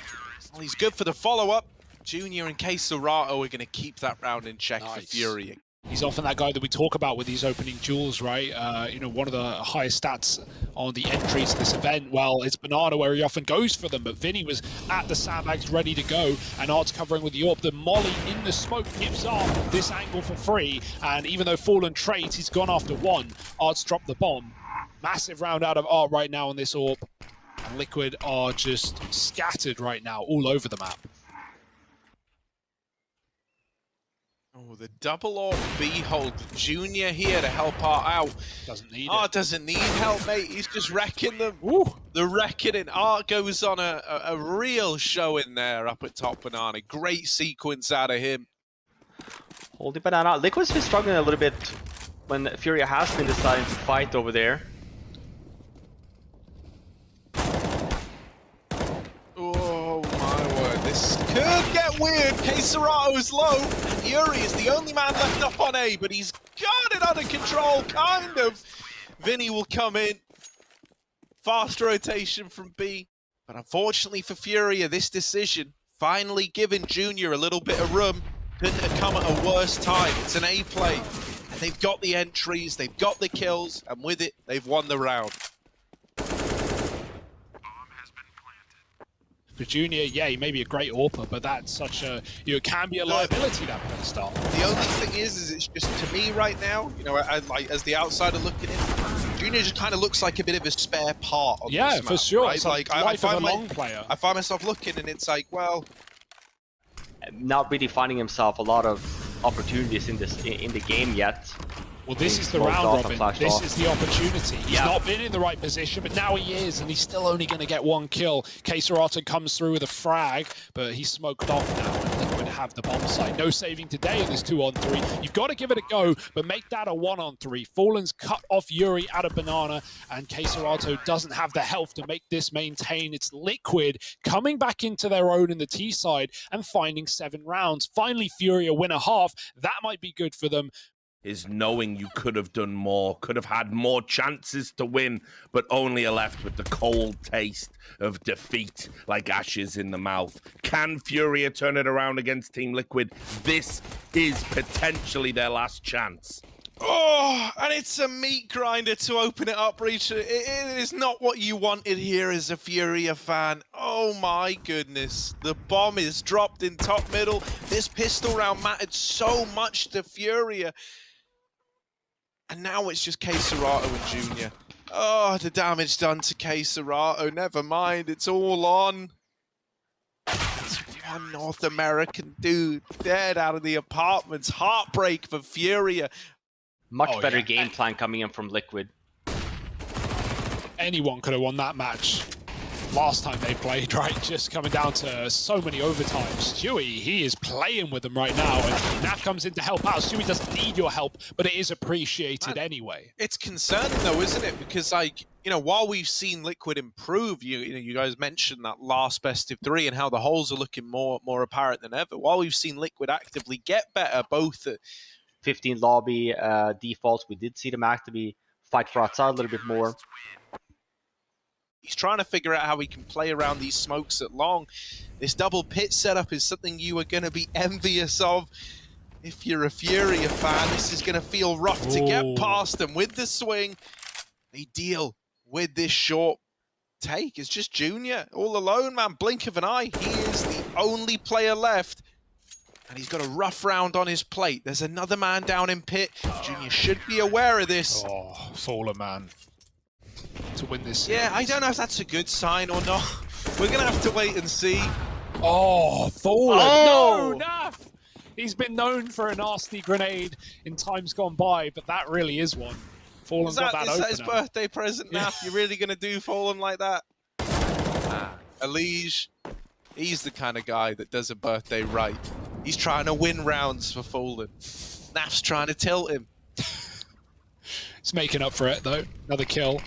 Speaker 2: well, he's good for the follow-up. Junior and K-Serato are going to keep that round in check for FURIA.
Speaker 1: He's often that guy that we talk about with these opening duels, right? You know, one of the highest stats on the entries to this event, well, it's Banana where he often goes for them, but Vinny was at the sandbags ready to go, and Art's covering with the AWP. The molly in the smoke gives Art this angle for free, and even though Fallen trades, he's gone after one. Art's dropped the bomb. Massive round out of Art right now on this AWP, and Liquid are just scattered right now all over the map.
Speaker 2: Oh, the double AWP B hold. Junior here to help Art out.
Speaker 1: Doesn't need
Speaker 2: Art
Speaker 1: it.
Speaker 2: doesn't need help, mate. He's just wrecking them.
Speaker 1: Woo.
Speaker 2: The reckoning. Art goes on a real show in there up at top Banana. Great sequence out of him.
Speaker 3: Holding Banana. Liquid's been struggling a little bit when FURIA has been deciding to fight over there.
Speaker 2: Oh my word, this could get weird. K-Serato is low, and Yuri is the only man left up on A, but he's got it under control, kind of. Vinny will come in. Fast rotation from B. But unfortunately for FURIA, this decision, finally giving Junior a little bit of room, couldn't have come at a worse time. It's an A play, and they've got the entries, they've got the kills, and with it, they've won the round.
Speaker 1: For Junior, yeah, he may be a great AWPer, but that's such a, you know, it can be a liability that first start.
Speaker 2: The only thing is it's just, to me right now, you know, like as the outsider looking in, Junior just kind of looks like a bit of a spare part on this map,
Speaker 1: for sure.
Speaker 2: Right?
Speaker 1: It's
Speaker 2: like
Speaker 1: life of a long player.
Speaker 2: I find myself looking and it's like, well,
Speaker 3: Not really finding himself a lot of opportunities in the game yet.
Speaker 1: Well, this is the
Speaker 3: Smoked
Speaker 1: round,
Speaker 3: off and
Speaker 1: Robin.
Speaker 3: flashed
Speaker 1: This
Speaker 3: off.
Speaker 1: is the opportunity. He's not been in the right position, but now he is, and he's still only going to get one kill. K-Serato comes through with a frag, but he's smoked off now, and Liquid have the bomb site. No saving today in this 2-on-3. You've got to give it a go, but make that a 1-on-3. Fallen's cut off Yuri out of Banana, and K-Serato doesn't have the health to make this maintain. It's Liquid coming back into their own in the T side and finding 7 rounds. Finally, FURIA win a half. That might be good for them.
Speaker 4: Is knowing you could have done more, could have had more chances to win, but only are left with the cold taste of defeat like ashes in the mouth. Can FURIA turn it around against Team Liquid? This is potentially their last chance.
Speaker 2: oh, and it's a meat grinder to open it up, Reach. It is not what you wanted here as a FURIA fan. Oh my goodness. The bomb is dropped in top middle. This pistol round mattered so much to FURIA. And now it's just K-Serato and Junior. Oh, the damage done to K-Serato. Never mind, it's all on. It's one North American dude dead out of the apartments. Heartbreak for FURIA.
Speaker 3: Much better game plan coming in from Liquid.
Speaker 1: Anyone could have won that match last time they played, right? Just coming down to so many overtimes. Stewie, he is playing with them right now, and Nat comes in to help out. Stewie doesn't need your help, but it is appreciated anyway.
Speaker 2: It's concerning though, isn't it? Because, like, you know, while we've seen Liquid improve, you know, you guys mentioned that last best of 3 and how the holes are looking more apparent than ever. While we've seen Liquid actively get better, both at
Speaker 3: 15 lobby defaults, we did see them actively fight for outside a little bit more.
Speaker 2: he's trying to figure out how he can play around these smokes at long. This double pit setup is something you are going to be envious of. If you're a FURIA fan, this is going to feel rough to get past them. With the swing, they deal with this short take. It's just Junior all alone, man. Blink of an eye. He is the only player left. And he's got a rough round on his plate. There's another man down in pit. Junior should be aware of this.
Speaker 1: Oh, Fallen, man. To win this
Speaker 2: Yeah, I don't know if that's a good sign or not. We're going to have to wait and see.
Speaker 1: Oh, Fallen.
Speaker 3: Oh!
Speaker 1: No, Naf! He's been known for a nasty grenade in times gone by, but that really is one. Fallen's got that
Speaker 2: Is that his
Speaker 1: opener.
Speaker 2: birthday present, Naf? You're really going to do Fallen like that? Elige, he's the kind of guy that does a birthday right. He's trying to win rounds for Fallen. Naf's trying to tilt him.
Speaker 1: It's making up for it, though. Another kill.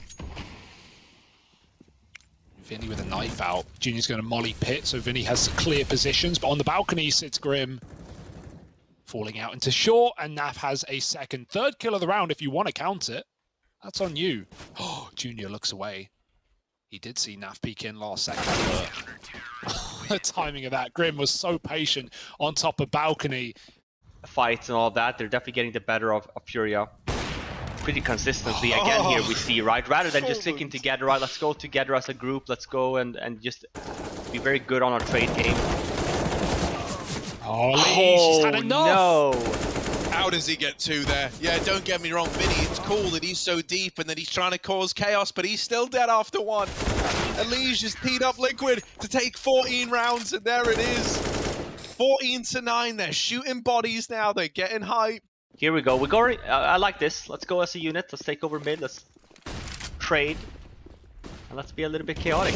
Speaker 1: Vinny with a knife out. Junior's going to molly pit, so Vinny has clear positions, but on the balcony sits Grim. Falling out into short, and Naf has a second. Third kill of the round if you want to count it. That's on you. Oh, Junior looks away. He did see Naf peek in last second, but the timing of that. Grim was so patient on top of balcony.
Speaker 3: Fights and all that, they're definitely getting the better of FURIA pretty consistently. Again, here we see, right, rather than just sticking together, right, let's go together as a group, let's go and just be very good on our trade game.
Speaker 1: Oh, she's had enough.
Speaker 3: No.
Speaker 2: How does he get two there? Yeah, don't get me wrong, Vinny, it's cool that he's so deep and that he's trying to cause chaos, but he's still dead after one. Elige has teed up Liquid to take 14 rounds, and there it is. 14-9, they're shooting bodies now, they're getting hype.
Speaker 3: Here we go, we go. I like this. Let's go as a unit, let's take over mid, let's trade, and let's be a little bit chaotic.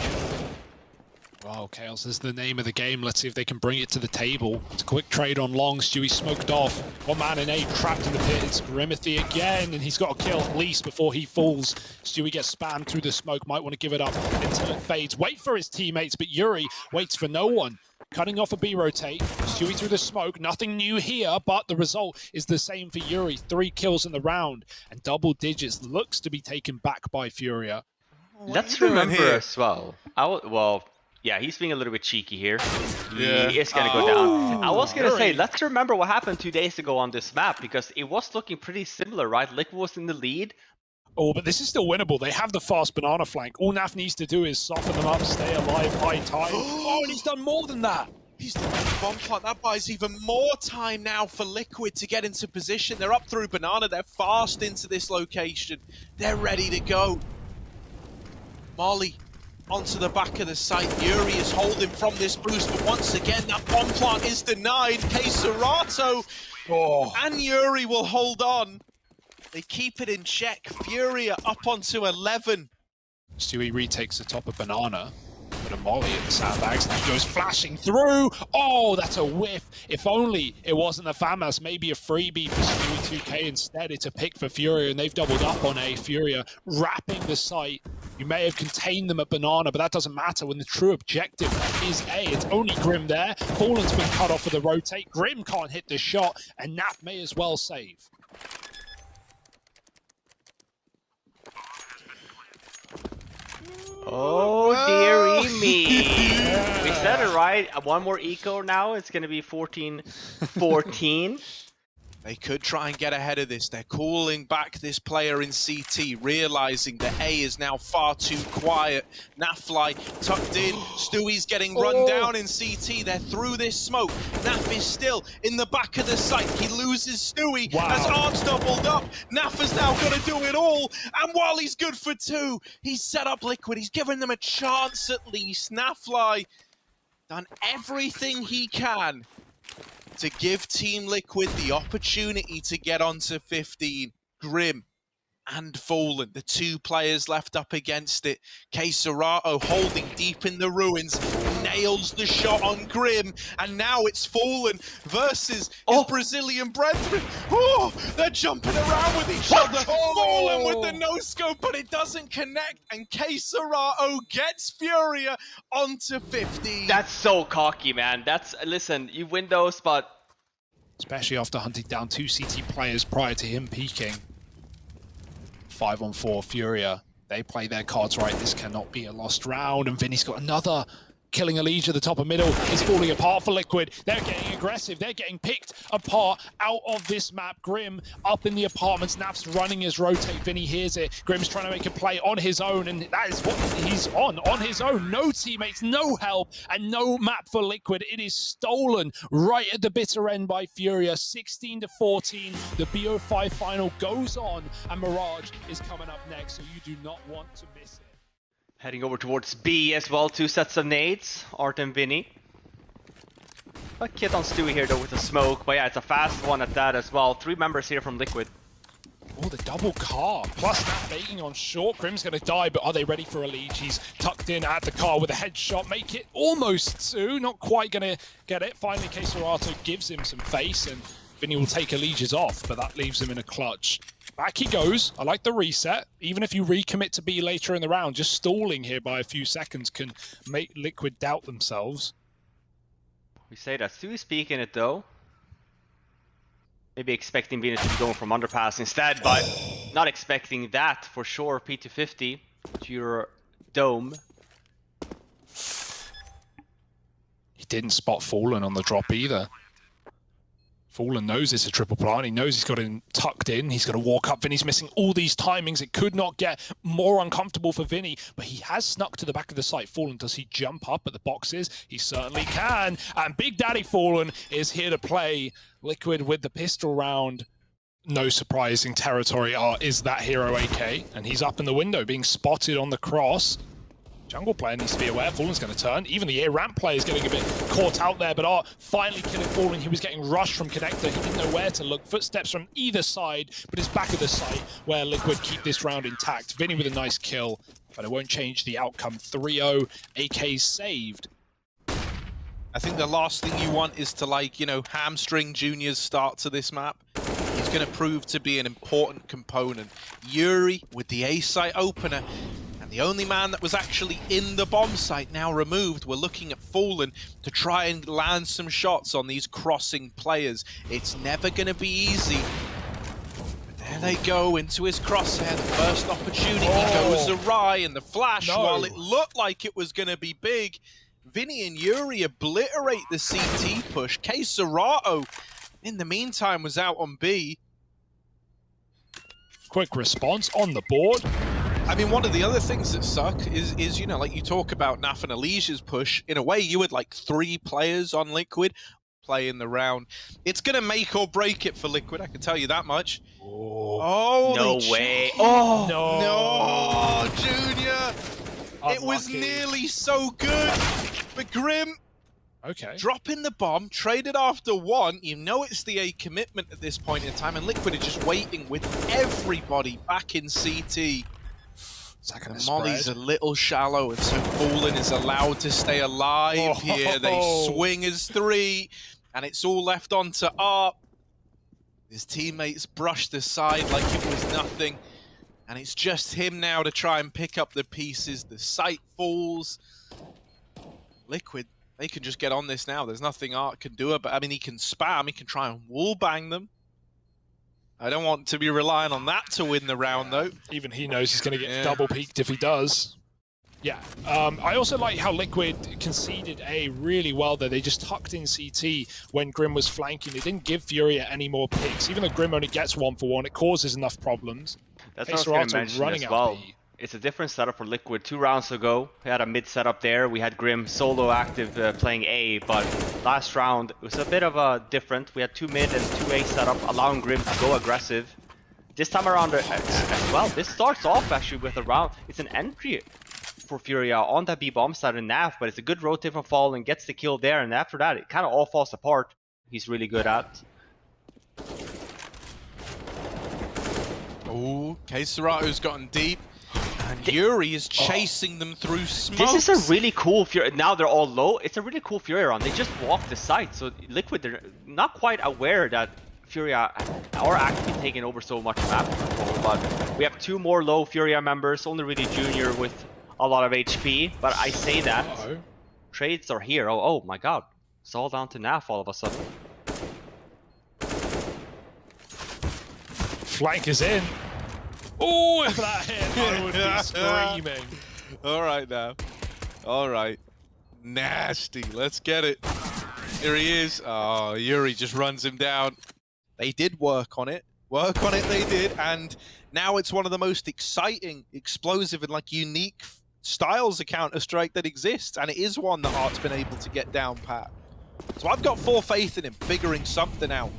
Speaker 1: Wow, Chaos is the name of the game. Let's see if they can bring it to the table. It's a quick trade on long. Stewie smoked off. One man in A, trapped in the pit. It's Grimothy again, and he's got to kill at least before he falls. Stewie gets spammed through the smoke. Might want to give it up until it fades. Wait for his teammates, but Yuri waits for no one. Cutting off a B rotate. Stewie through the smoke. Nothing new here, but the result is the same for Yuri. 3 kills in the round, and double digits looks to be taken back by FURIA.
Speaker 3: Let's remember as well. Yeah, he's being a little bit cheeky here.
Speaker 2: Yeah.
Speaker 3: He is going to go down. I was going to say, let's remember what happened 2 days ago on this map, because it was looking pretty similar, right? Liquid was in the lead.
Speaker 1: Oh, but this is still winnable. They have the fast banana flank. All Naf needs to do is soften them up, stay alive, high time. Oh, and he's done more than that.
Speaker 2: He's done the bomb plant. That buys even more time now for Liquid to get into position. They're up through banana. They're fast into this location. They're ready to go. Molly onto the back of the site. Yuri is holding from this boost, but once again, that bomb plant is denied. Serato and Yuri will hold on. They keep it in check. FURIA up onto 11.
Speaker 1: Stewie retakes the top of banana. But a molly in the sandbags, and he goes flashing through. Oh, that's a whiff. If only it wasn't a FAMAS, maybe a freebie for Stewie 2K instead. It's a pick for FURIA, and they've doubled up on A. FURIA wrapping the site. You may have contained them at banana, but that doesn't matter when the true objective is A. It's only Grim there. Fallen's been cut off with the rotate. Grim can't hit the shot, and Nap may as well save.
Speaker 3: Oh, dearie me. We said it right. One more eco now. It's going to be 14-14.
Speaker 2: They could try and get ahead of this. They're calling back this player in CT, realizing that A is now far too quiet. Nafly tucked in. Stewie's getting run down in CT. They're through this smoke. Naf is still in the back of the site. He loses Stewie as Art's doubled up. Naf has now got to do it all. And while he's good for 2, he's set up Liquid. He's given them a chance at least. Nafly done everything he can to give Team Liquid the opportunity to get onto 15. Grim and Fallen, the 2 players left up against it. Serato holding deep in the ruins, nails the shot on Grim, and now it's Fallen versus his Brazilian brethren. Oh, they're jumping around with each other. Fallen with the no-scope, but it doesn't connect, and Serato gets FURIA onto 15.
Speaker 3: That's so cocky, man. Listen, you win those, but...
Speaker 1: Especially after hunting down 2 CT players prior to him peaking. 5-on-4 FURIA. They play their cards right. This cannot be a lost round. And Vinny's got another. Killing Elige at the top of middle is falling apart for Liquid. They're getting aggressive. They're getting picked apart out of this map. Grim up in the apartments. Naf's running his rotate. Vinny hears it. Grim's trying to make a play on his own, and that is what he's on his own. No teammates, no help, and no map for Liquid. It is stolen right at the bitter end by FURIA. 16-14. The BO5 final goes on, and Mirage is coming up next, so you do not want to miss it.
Speaker 3: Heading over towards B as well, 2 sets of nades, Art and Vinny. A kid on Stewie here though with the smoke, but yeah, it's a fast one at that as well. 3 members here from Liquid.
Speaker 1: Oh, the double car, plus that baiting on short. Grim's going to die, but are they ready for Elige? He's tucked in at the car with a headshot, make it almost 2, not quite going to get it. Finally, Serato gives him some face, and Vinny will take Elige's off, but that leaves him in a clutch. Back he goes. I like the reset. Even if you recommit to B later in the round, just stalling here by a few seconds can make Liquid doubt themselves.
Speaker 3: We say that. Stewie's peeking it though. Maybe expecting Venus to be going from underpass instead, but not expecting that for sure. P250 to your dome.
Speaker 1: He didn't spot Fallen on the drop either. Fallen knows it's a triple plant. He knows he's got him tucked in. He's going to walk up. Vinny's missing all these timings. It could not get more uncomfortable for Vinny, but he has snuck to the back of the site. Fallen, does he jump up at the boxes? He certainly can. And Big Daddy Fallen is here to play. Liquid with the pistol round. No surprising territory is that hero AK. And he's up in the window being spotted on the cross. Jungle player needs to be aware. Fallen's going to turn. Even the A ramp player is getting a bit caught out there, but Art finally killing Fallen. He was getting rushed from Connector. He didn't know where to look. Footsteps from either side, but it's back of the site where Liquid keep this round intact. Vinny with a nice kill, but it won't change the outcome. 3-0, AK's saved.
Speaker 2: I think the last thing you want is to, like, you know, hamstring Junior's start to this map. He's going to prove to be an important component. Yuri with the A site opener. The only man that was actually in the bomb site now removed. We're looking at Fallen to try and land some shots on these crossing players. It's never going to be easy. But there they go into his crosshair. The first opportunity goes awry, and the flash, while it looked like it was going to be big, Vinny and Yuri obliterate the CT push. K Serato, in the meantime, was out on B.
Speaker 1: Quick response on the board.
Speaker 2: I mean, one of the other things that suck is, you know, like you talk about Naf and Alicia's push. In a way, you had like 3 players on Liquid playing the round. It's going to make or break it for Liquid, I can tell you that much. Oh,
Speaker 3: no way. Oh,
Speaker 2: no, Junior. Unlucky. It was nearly so good. But Grim, dropping the bomb, traded after 1. You know it's the A commitment at this point in time, and Liquid are just waiting with everybody back in CT. Molly's a little shallow, and so Fallen is allowed to stay alive here. They swing as 3, and it's all left onto Art. His teammates brushed aside like it was nothing, and it's just him now to try and pick up the pieces. The site falls. Liquid, they can just get on this now. There's nothing Art can do about it. I mean, he can spam, he can try and wallbang them. I don't want to be relying on that to win the round, though.
Speaker 1: Even he knows he's going to get double peaked if he does. Yeah. I also like how Liquid conceded A really well there. They just tucked in CT when Grim was flanking. They didn't give FURIA any more picks. Even though Grim only gets 1-for-1, it causes enough problems.
Speaker 3: That's what I was going to mention as well. It's a different setup for Liquid. 2 rounds ago, we had a mid setup there. We had Grim solo active playing A, but last round it was a bit of a different. We had 2 mid and 2 A setup, allowing Grim to go aggressive. This time around as well, this starts off actually with a round. It's an entry for FURIA on that B bomb side in NAF, but it's a good rotate for Fallen, gets the kill there, and after that it kind of all falls apart. He's really good at.
Speaker 2: Oh, K Serato's gotten deep. And Yuri is chasing them through smoke.
Speaker 3: This is a really cool FURIA. Now they're all low. It's a really cool FURIA round. They just walk the site. So Liquid, they're not quite aware that FURIA are actually taking over so much map control. But we have 2 more low FURIA members. Only really Junior with a lot of HP. But I say that. Trades are here. Oh my god. It's all down to NAF all of a sudden.
Speaker 1: Flank is in. Oh, if that hit, I would be screaming.
Speaker 2: All right now. All right. Nasty. Let's get it. Here he is. Oh, Yuri just runs him down. They did work on it. Work on it they did. And now it's one of the most exciting, explosive, and like unique styles of Counter-Strike that exists. And it is one that Art's been able to get down pat. So I've got full faith in him figuring something out.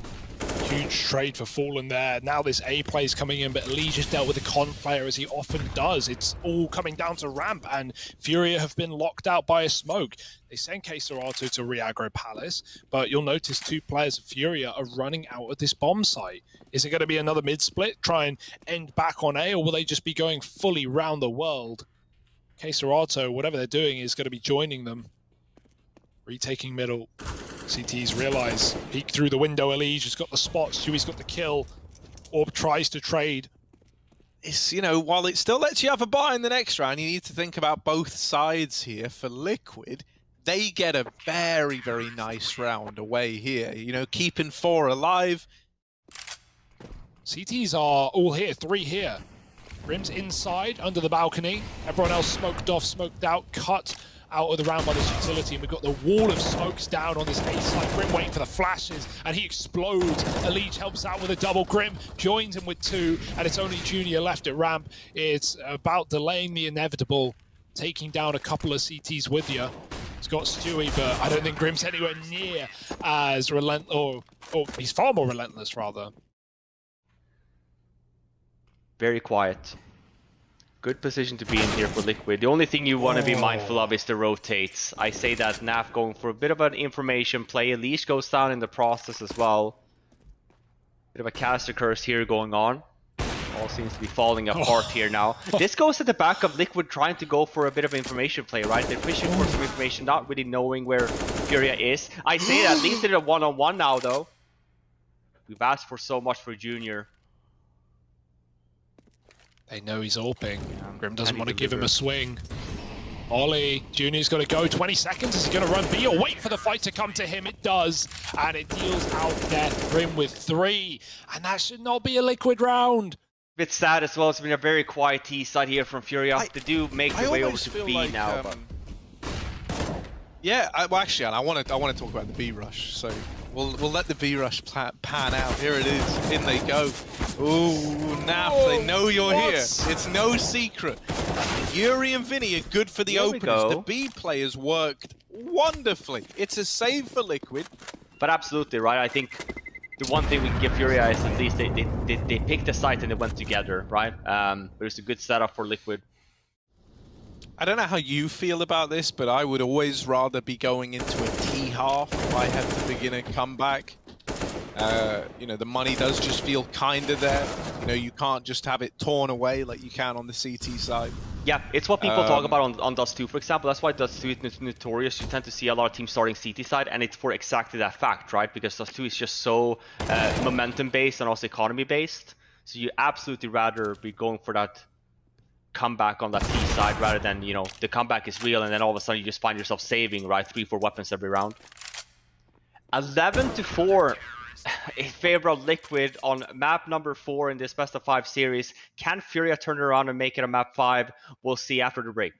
Speaker 1: Huge trade for Fallen there. Now this A play is coming in, but Lee just dealt with the con player as he often does. It's all coming down to ramp, and FURIA have been locked out by a smoke. They send K Serato to re-aggro Palace, but you'll notice 2 players of FURIA are running out of this bomb site. Is it going to be another mid-split, try and end back on A, or will they just be going fully round the world? K Serato, whatever they're doing, is going to be joining them. Retaking middle. CTs realize, peek through the window, Elige has got the spots, Huey's got the kill. Orb tries to trade.
Speaker 2: It's, you know, while it still lets you have a buy in the next round, you need to think about both sides here. For Liquid, they get a very, very nice round away here. You know, keeping 4 alive.
Speaker 1: CTs are all here, 3 here. Grim's inside, under the balcony. Everyone else smoked off, smoked out, cut out of the round by this utility. And we've got the wall of smokes down on this A side. Grim waiting for the flashes, and he explodes. Elite helps out with a double. Grim joins him with 2, and it's only Junior left at ramp. It's about delaying the inevitable, taking down a couple of CTs with you. He's got Stewie, but I don't think Grim's anywhere near as relentless, or he's far more relentless, rather.
Speaker 3: Very quiet. Good position to be in here for Liquid. The only thing you want to be mindful of is the rotates. I say that Naf going for a bit of an information play. Leash goes down in the process as well. Bit of a caster curse here going on. All seems to be falling apart here now. This goes at the back of Liquid trying to go for a bit of information play, right? They're fishing for some information, not really knowing where FURIA is. I say that, at least they're a one-on-one now, though. We've asked for so much for Junior.
Speaker 1: They know he's AWPing. Grim doesn't want to give him a swing. Ollie, Junior's got to go. 20 seconds. Is he going to run B or wait for the fight to come to him? It does. And it deals out death. Grim with 3. And that should not be a Liquid round.
Speaker 3: Bit sad as well. It's been a very quiet T side here from FURIA. They do make their way over to B like, now.
Speaker 2: Yeah, well, actually, I want to talk about the B rush. So we'll let the B rush pan out. Here it is. In they go. Ooh, Naf, they know you're here. It's no secret. Yuri and Vinny are good for the openers. The B players worked wonderfully. It's a save for Liquid.
Speaker 3: But absolutely, right? I think the one thing we can give FURIA is at least they picked a site and they went together, right? But it's a good setup for Liquid.
Speaker 2: I don't know how you feel about this, but I would always rather be going into a T half if I had to begin a comeback. You know, the money does just feel kinda there. You know, you can't just have it torn away like you can on the CT side.
Speaker 3: Yeah, it's what people talk about on Dust 2, for example. That's why Dust 2 is notorious. You tend to see a lot of teams starting CT side, and it's for exactly that fact, right? Because Dust 2 is just so momentum-based and also economy-based. So you absolutely rather be going for that comeback on that T side rather than, you know, the comeback is real and then all of a sudden you just find yourself saving, right, 3-4 weapons every round. 11-4 in favor of Liquid on map number 4 in this best of 5 series. Can FURIA turn it around and make it a map 5? We'll see after the break.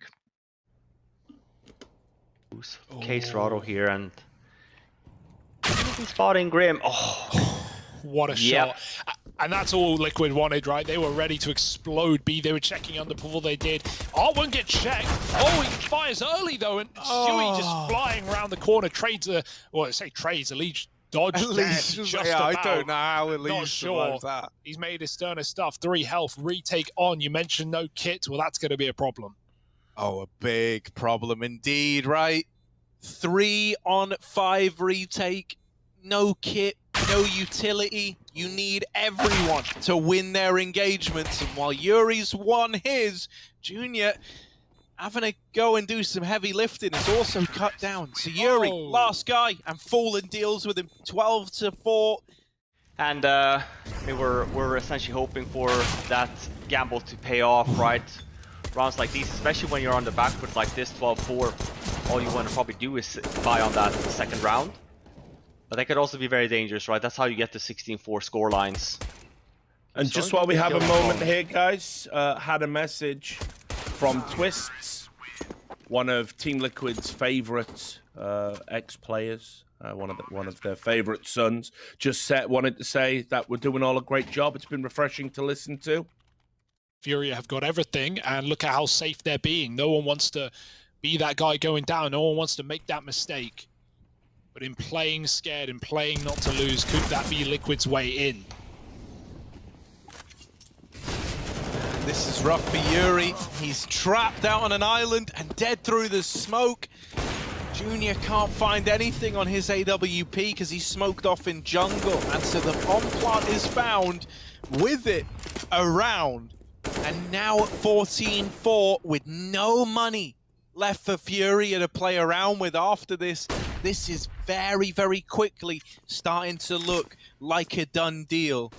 Speaker 3: Case Rado here and spotting Grim. Oh,
Speaker 1: what a shot. And that's all Liquid wanted, right? They were ready to explode B. They were checking under before they did. Oh, won't get checked. Oh, he fires early, though. And Stewie just flying around the corner. Trades, well, I say trades. Elite dodged death just about.
Speaker 2: I don't know how Elite
Speaker 1: Not sure.
Speaker 2: That.
Speaker 1: He's made his sterner stuff. 3 health. Retake on. You mentioned no kit. Well, that's going to be a problem.
Speaker 2: Oh, a big problem indeed, right? 3 on 5 retake. No kit. No utility. You need everyone to win their engagements. And while Yuri's won his, Junior having to go and do some heavy lifting is also cut down. So Yuri, last guy, and Fallen deals with him 12-4.
Speaker 3: And we're essentially hoping for that gamble to pay off, right? Rounds like these, especially when you're on the back foot like this, 12-4, all you want to probably do is buy on that second round. But that could also be very dangerous, right? That's how you get the 16-4 score lines.
Speaker 4: And just while we have a moment here, guys, had a message from Twists, one of Team Liquid's favorite ex-players, one of their favorite sons. Just wanted to say that we're doing all a great job. It's been refreshing to listen to.
Speaker 1: FURIA have got everything, and look at how safe they're being. No one wants to be that guy going down. No one wants to make that mistake. But in playing scared and playing not to lose, could that be Liquid's way in?
Speaker 2: This is rough for Yuri. He's trapped out on an island and dead through the smoke. Junior can't find anything on his AWP because he's smoked off in jungle. And so the bomb plant is found with it around. And now at 14-4 with no money left for FURIA to play around with after this. This is very, very quickly starting to look like a done deal.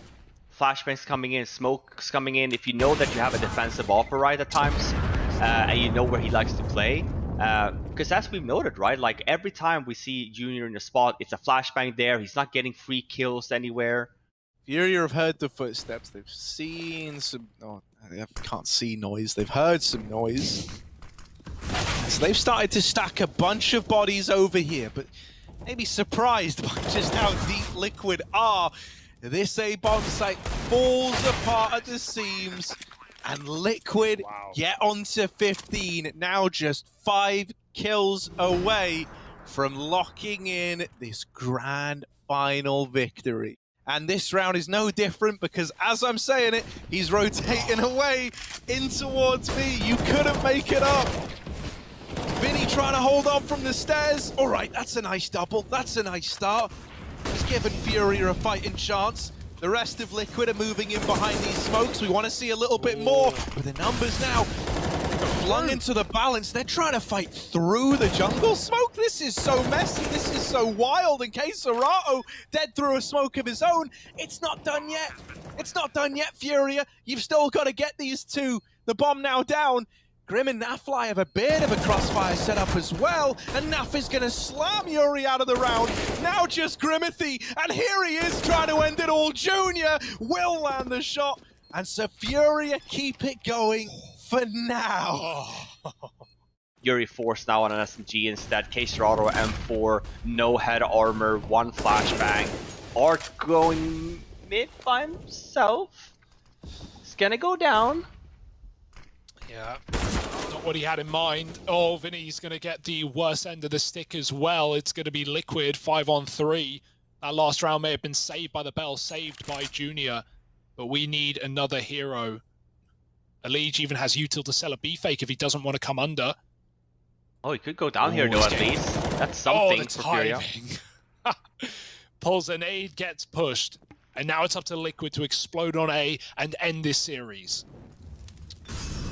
Speaker 3: Flashbangs coming in, smokes coming in. If you know that you have a defensive offer right at times, and you know where he likes to play, because as we've noted, right, like every time we see Junior in the spot, it's a flashbang there. He's not getting free kills anywhere.
Speaker 2: FURIA have heard the footsteps. They've seen some... Oh, they can't see noise. They've heard some noise. So they've started to stack a bunch of bodies over here, but maybe surprised by just how deep Liquid are. This A-bomb site falls apart at the seams, and Liquid get onto 15. Now just 5 kills away from locking in this grand final victory. And this round is no different because, as I'm saying it, he's rotating away in towards me. You couldn't make it up. Vinny trying to hold on from the stairs. All right, that's a nice double. That's a nice start. He's given FURIA a fighting chance. The rest of Liquid are moving in behind these smokes. We want to see a little bit more, but the numbers now flung into the balance. They're trying to fight through the jungle smoke. This is so messy. This is so wild. And Serato dead through a smoke of his own. It's not done yet. It's not done yet, FURIA. You've still got to get these two. The bomb now down. Grim and Nafly have a bit of a crossfire set up as well, and Naf is going to slam Yuri out of the round. Now just Grimithy, and here he is trying to end it all. Junior will land the shot, and so FURIA keep it going for now.
Speaker 3: Yuri forced now on an SMG instead. Serato M4, no head armor, 1 flashbang. Art going mid by himself. It's gonna go down.
Speaker 1: Yeah, not what he had in mind. Oh, Vinny's going to get the worst end of the stick as well. It's going to be Liquid 5-on-3. That last round may have been saved by the bell, saved by Junior, but we need another hero. Elige even has util to sell a B-fake if he doesn't want to come under.
Speaker 3: Oh, he could go down here, though, at least. That's something for FURIA.
Speaker 1: Pulls an aid, gets pushed, and now it's up to Liquid to explode on A and end this series.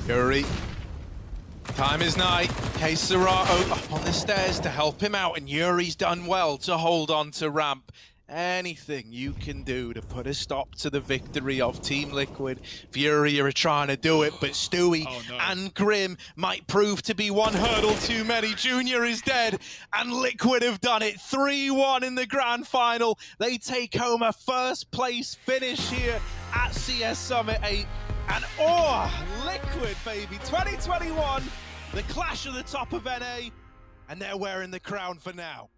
Speaker 2: Yuri, time is nigh. Serato up on the stairs to help him out, and Yuri's done well to hold on to ramp. Anything you can do to put a stop to the victory of Team Liquid. FURIA are trying to do it, but Stewie and Grim might prove to be one hurdle too many. Junior is dead, and Liquid have done it. 3-1 in the grand final. They take home a first place finish here at CS Summit 8. And Liquid, baby, 2021, the clash of the top of NA, and they're wearing the crown for now.